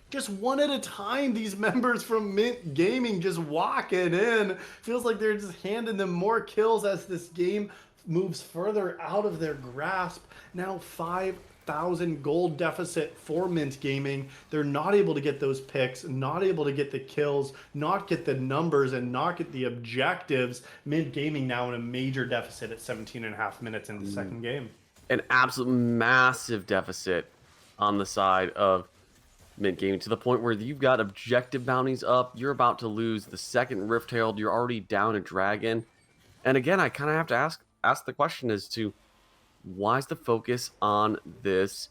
Just one at a time, these members from Mint Gaming just walking in. Feels like they're just handing them more kills as this game moves further out of their grasp. Now 5,000 gold deficit for Mint Gaming. They're not able to get those picks, not able to get the kills, not get the numbers, and not get the objectives. Mint Gaming now in a major deficit at 17.5 minutes in the second game. An absolute massive deficit on the side of Mint Gaming, to the point where you've got objective bounties up. You're about to lose the second Rift Herald. You're already down a dragon. And again, I kind of have to ask the question as to why is the focus on this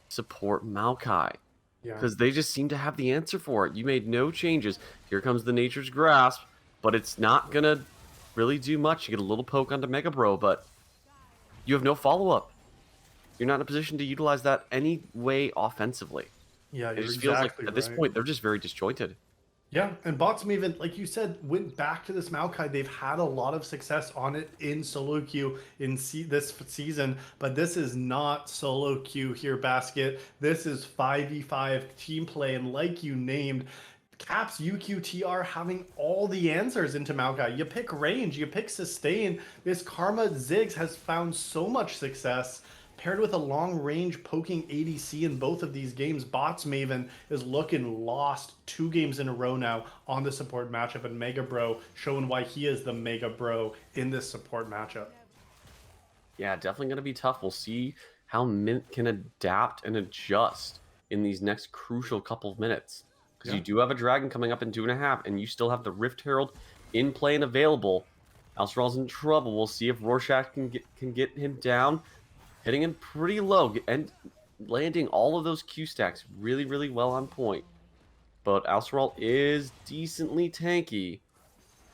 support Maokai? Because they just seem to have the answer for it. You made no changes. Here comes the Nature's Grasp, but it's not going to really do much. You get a little poke onto Mega Bro, but you have no follow-up. You're not in a position to utilize that any way offensively. Yeah, it just feels like at this point they're just very disjointed. Yeah, and Bots Maven, like you said, went back to this Maokai. They've had a lot of success on it in solo queue in this season, but this is not solo queue here, Basket. This is 5v5 team play, and like you named, Caps UQTR having all the answers into Maokai. You pick range, you pick sustain. This Karma Ziggs has found so much success. Paired with a long-range poking ADC in both of these games, Bots Maven is looking lost 2 games in a row now on the support matchup, and Mega Bro showing why he is the Mega Bro in this support matchup. Yeah, definitely going to be tough. We'll see how Mint can adapt and adjust in these next crucial couple of minutes. Because you do have a Dragon coming up in 2.5, and you still have the Rift Herald in play and available. Alcerol's in trouble. We'll see if Rorschach can get him down. Hitting him pretty low and landing all of those Q stacks really, really well on point. But Alcerol is decently tanky.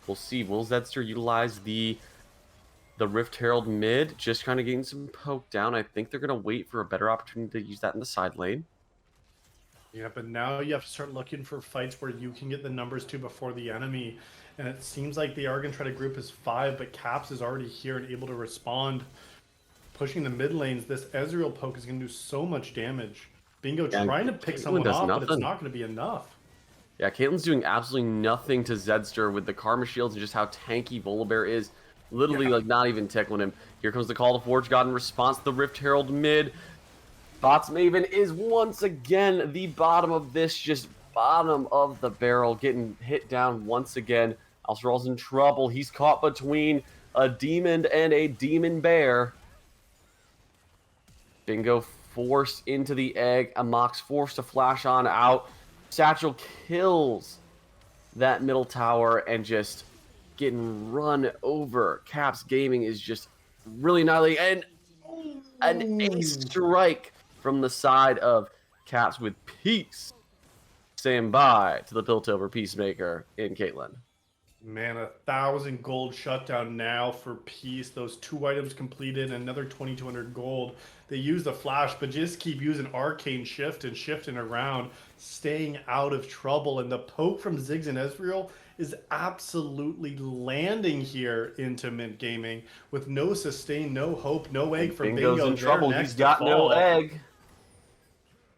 We'll see. Will Zedster utilize the Rift Herald mid? Just kind of getting some poke down. I think they're going to wait for a better opportunity to use that in the side lane. Yeah, but now you have to start looking for fights where you can get the numbers to before the enemy. And it seems like they are going to try to group as 5, but Caps is already here and able to respond. Pushing the mid lanes, this Ezreal poke is going to do so much damage. Bingo trying to pick someone off, but it's not going to be enough. Yeah, Caitlyn's doing absolutely nothing to Zedster with the Karma Shields and just how tanky Volibear is. Literally, like, not even tickling him. Here comes the Call to Forge God in response to the Rift Herald mid. Bots Maven is once again the bottom of this, just bottom of the barrel, getting hit down once again. Alcerol's in trouble. He's caught between a demon and a demon bear. Bingo forced into the egg. Amok's forced to flash on out. Satchel kills that middle tower and just getting run over. Caps Gaming is just really gnarly. And an ace strike from the side of Caps with Peace. Saying bye to the Piltover Peacemaker in Caitlyn. Man, 1,000 gold shutdown now for Peace. Those 2 items completed, another 2,200 gold. They use the flash, but just keep using Arcane Shift and shifting around, staying out of trouble. And the poke from Ziggs and Ezreal is absolutely landing here into Mint Gaming with no sustain, no hope, no egg for Bingo's Bingo. in trouble. He's got no egg.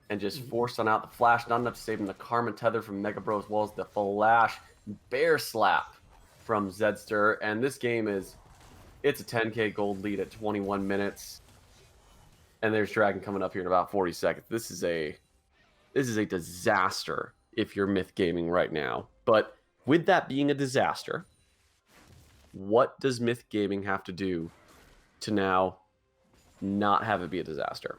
And just forced on out the flash. Not enough to save him. The Karma Tether from Mega Bro, as well as the flash bear slap from Zedster. And this game it's a 10k gold lead at 21 minutes. And there's Dragon coming up here in about 40 seconds. This is a disaster if you're Myth Gaming right now. But with that being a disaster, what does Myth Gaming have to do to now not have it be a disaster.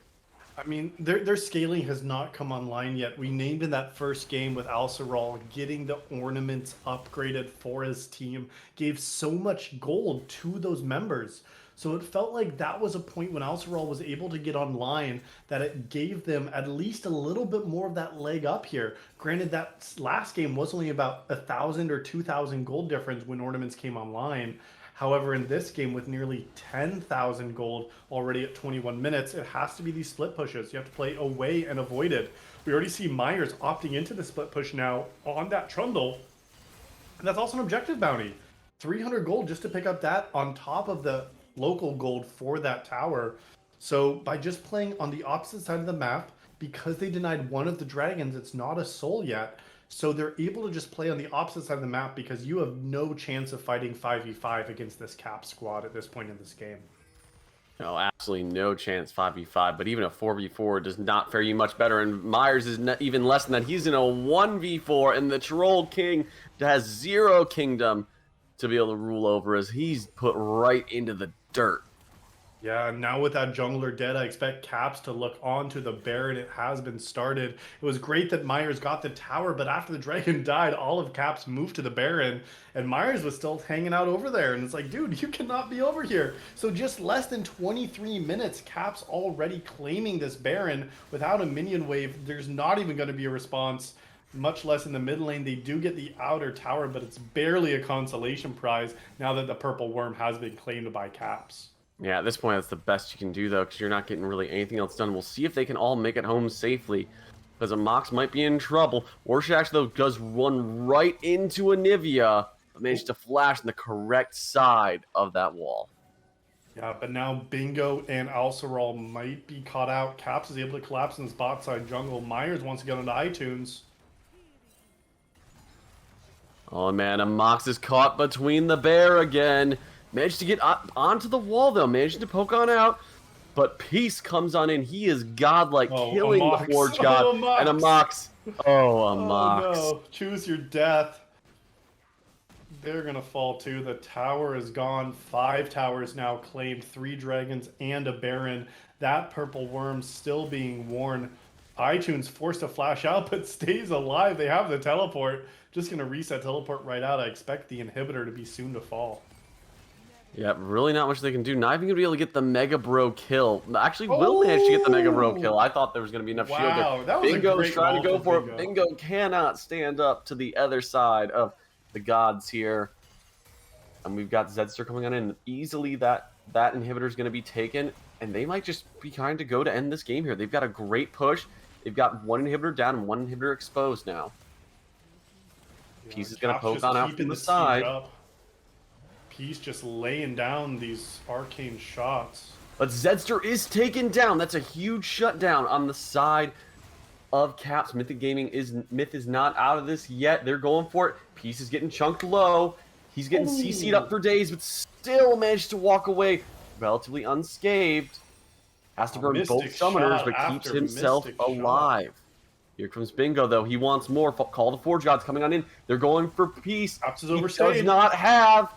I mean, their scaling has not come online yet. We named in that first game with Alceral getting the ornaments upgraded for his team gave so much gold to those members. So it felt like that was a point when Alceral was able to get online that it gave them at least a little bit more of that leg up here. Granted, that last game was only about 1,000 or 2,000 gold difference when ornaments came online. However, in this game, with nearly 10,000 gold already at 21 minutes, it has to be these split pushes. You have to play away and avoided. We already see Myers opting into the split push now on that Trundle. And that's also an objective bounty. 300 gold just to pick up that on top of the local gold for that tower. So by just playing on the opposite side of the map, because they denied one of the dragons, it's not a soul yet. So they're able to just play on the opposite side of the map because you have no chance of fighting 5v5 against this cap squad at this point in this game. No, absolutely no chance 5v5, but even a 4v4 does not fare you much better, and Myers is even less than that. He's in a 1v4, and the Troll King has 0 kingdom to be able to rule over as he's put right into the dirt. Yeah, now with that jungler dead, I expect Caps to look onto the Baron. It has been started. It was great that Myers got the tower, but after the dragon died, all of Caps moved to the Baron, and Myers was still hanging out over there. And it's like, dude, you cannot be over here. So just less than 23 minutes, Caps already claiming this Baron without a minion wave. There's not even going to be a response, much less in the mid lane. They do get the outer tower, but it's barely a consolation prize now that the purple worm has been claimed by Caps. Yeah, at this point, that's the best you can do, though, because you're not getting really anything else done. We'll see if they can all make it home safely, because a Mox might be in trouble. Warshax, though, does run right into Anivia, but managed to flash on the correct side of that wall. Yeah, but now Bingo and Alceral might be caught out. Caps is able to collapse in his bot side jungle. Myers wants to get onto iTunes. Oh, man, a Mox is caught between the bear again. Managed to get onto the wall, though. Managed to poke on out. But Peace comes on in. He is godlike, killing the Forge God. And a Mox. Oh, a Mox. Oh, no. Choose your death. They're going to fall, too. The tower is gone. 5 towers now claimed. 3 dragons and a Baron. That purple worm still being worn. iTunes forced to flash out, but stays alive. They have the teleport. Just going to reset teleport right out. I expect the inhibitor to be soon to fall. Yeah, really not much they can do. Not even going to be able to get the Mega Bro kill. Actually, will manage to get the Mega Bro kill. I thought there was going to be enough shield there. That was Bingo's trying to go for Bingo. it. Bingo cannot stand up to the other side of the gods here. And we've got Zedster coming on in. Easily that inhibitor is going to be taken. And they might just be trying to go to end this game here. They've got a great push. They've got 1 inhibitor down and 1 inhibitor exposed now. Yeah, Peace is going to poke on out from the side. Peace just laying down these arcane shots. But Zedster is taken down. That's a huge shutdown on the side of Caps. Mythic Gaming Myth is not out of this yet. They're going for it. Peace is getting chunked low. He's getting CC'd up for days, but still managed to walk away relatively unscathed. Has to burn both summoners, but keeps himself alive. Here comes Bingo, though. He wants more. Call the Forge Gods coming on in. They're going for Peace. Caps is He overstayed. does not have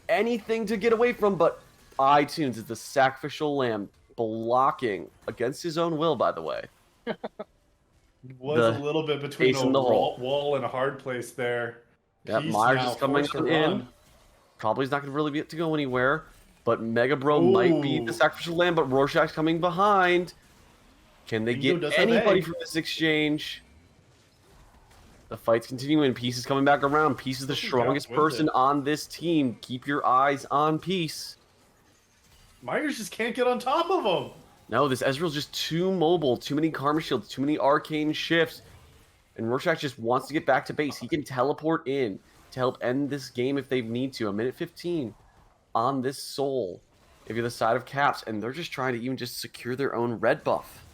anything to get away from, but iTunes is the sacrificial lamb, blocking against his own will, by the way. Was a little bit between a wall and a hard place there. Yep, Myers is coming in. Probably is not going to really be able to go anywhere, but Mega Bro might be the sacrificial lamb, but Rorschach's coming behind. Can they get anybody from this exchange? The fight's continuing. Peace is coming back around. Peace is the strongest person on this team. Keep your eyes on Peace. Myers just can't get on top of him. No, this Ezreal's just too mobile. Too many Karma Shields. Too many arcane shifts. And Rorschach just wants to get back to base. He can teleport in to help end this game if they need to. 1:15 on this Soul. If you're the side of Caps. And they're just trying to even just secure their own red buff.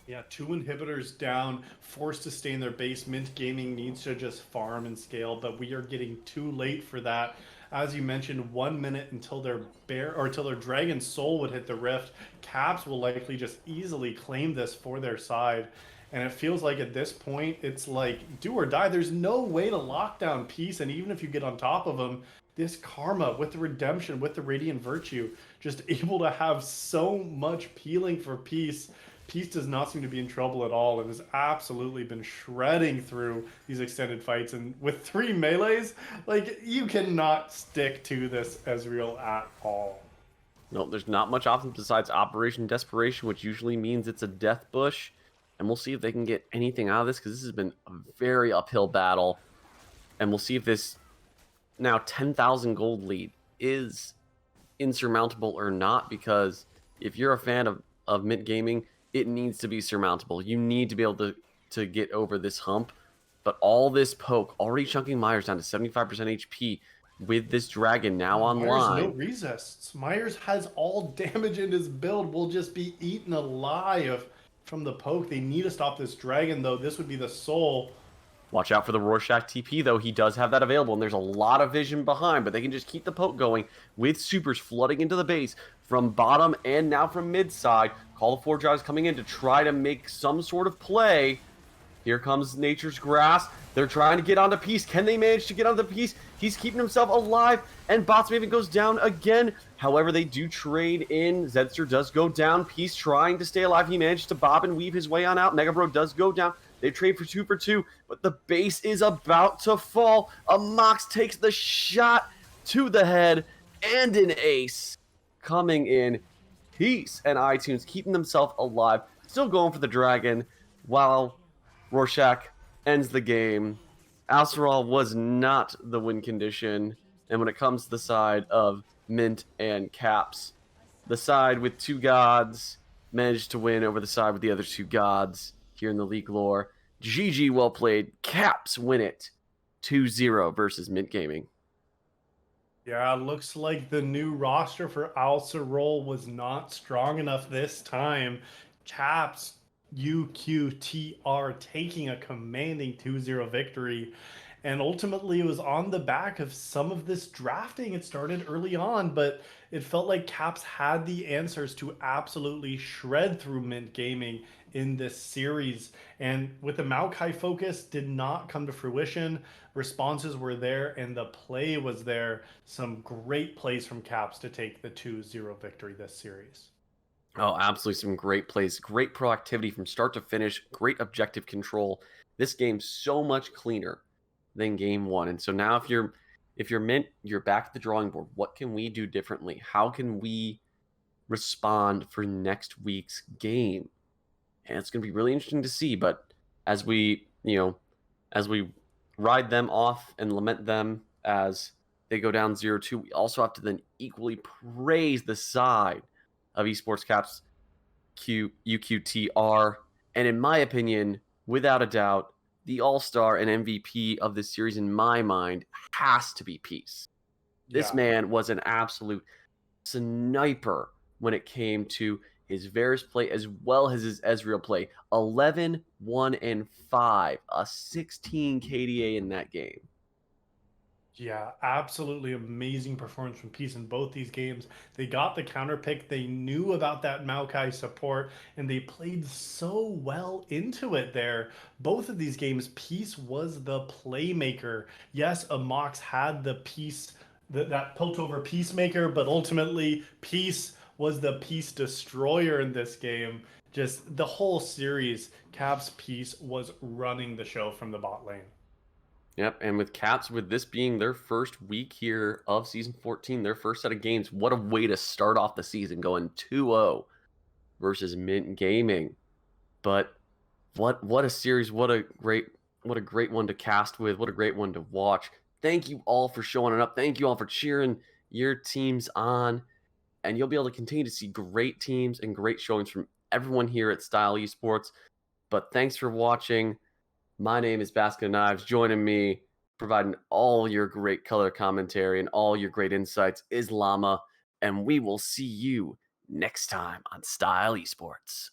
Yeah, 2 inhibitors down, forced to stay in their base. MYNT Gaming needs to just farm and scale, but we are getting too late for that. As you mentioned, 1 minute until their Dragon Soul would hit the rift. Caps will likely just easily claim this for their side. And it feels like at this point, it's like do or die. There's no way to lock down Peace. And even if you get on top of them, this Karma with the Redemption, with the Radiant Virtue, just able to have so much peeling for Peace. Peace does not seem to be in trouble at all and has absolutely been shredding through these extended fights. And with 3 melees, like, you cannot stick to this Ezreal at all. No, there's not much options besides Operation Desperation, which usually means it's a death bush. And we'll see if they can get anything out of this, because this has been a very uphill battle. And we'll see if this now 10,000 gold lead is insurmountable or not, because if you're a fan of Mint Gaming, it needs to be surmountable. You need to be able to get over this hump. But all this poke, already chunking Myers down to 75% HP with this dragon now online. Myers no resists. Myers has all damage in his build, will just be eaten alive from the poke. They need to stop this dragon, though. This would be the soul. Watch out for the Rorschach TP, though. He does have that available, and there's a lot of vision behind, but they can just keep the poke going with supers flooding into the base from bottom and now from mid side. Call of Forge is coming in to try to make some sort of play. Here comes Nature's Grass. They're trying to get onto Peace. Can they manage to get onto Peace? He's keeping himself alive, and Bots Maven goes down again. However, they do trade in. Zedster does go down. Peace trying to stay alive. He managed to bob and weave his way on out. Megabro does go down. They trade for 2 for 2, but the base is about to fall. A Mox takes the shot to the head, and an ace coming in. Peace and iTunes keeping themselves alive, still going for the dragon, while Rorschach ends the game. Alceral was not the win condition, and when it comes to the side of Mint and Caps, the side with 2 gods managed to win over the side with the other 2 gods here in the league lore. GG, well played. Caps win it 2-0 versus Mint Gaming. Yeah, looks like the new roster for Alcerol was not strong enough this time. Caps UQTR taking a commanding 2-0 victory. And ultimately, it was on the back of some of this drafting. It started early on, but it felt like Caps had the answers to absolutely shred through Mint Gaming in this series. And with the Maokai focus, did not come to fruition. Responses were there, and the play was there. Some great plays from Caps to take the 2-0 victory this series. Oh, absolutely, some great plays. Great proactivity from start to finish. Great objective control. This game's so much cleaner than game 1. And so now if you're Mint, you're back at the drawing board. What can we do differently? How can we respond for next week's game? And it's going to be really interesting to see. But as we ride them off and lament them as they go down 0-2, we also have to then equally praise the side of Esports Caps UQTR. And in my opinion, without a doubt, the all-star and MVP of this series, in my mind, has to be Peace. This man was an absolute sniper when it came to his Varus play as well as his Ezreal play. 11, 1, and 5. A 16 KDA in that game. Yeah, absolutely amazing performance from Peace in both these games. They got the counter pick. They knew about that Maokai support, and they played so well into it there. Both of these games, Peace was the playmaker. Yes, Amox had the Peace, that Piltover Peacemaker, but ultimately Peace was the Peace Destroyer in this game. Just the whole series, Caps Peace was running the show from the bot lane. Yep, and with Caps, with this being their first week here of Season 14, their first set of games, what a way to start off the season, going 2-0 versus Mint Gaming. But what a series, what a great one to cast with, what a great one to watch. Thank you all for showing up. Thank you all for cheering your teams on. And you'll be able to continue to see great teams and great showings from everyone here at Style Esports. But thanks for watching. My name is Basket of Knives. Joining me, providing all your great color commentary and all your great insights, is Llama. And we will see you next time on Style Esports.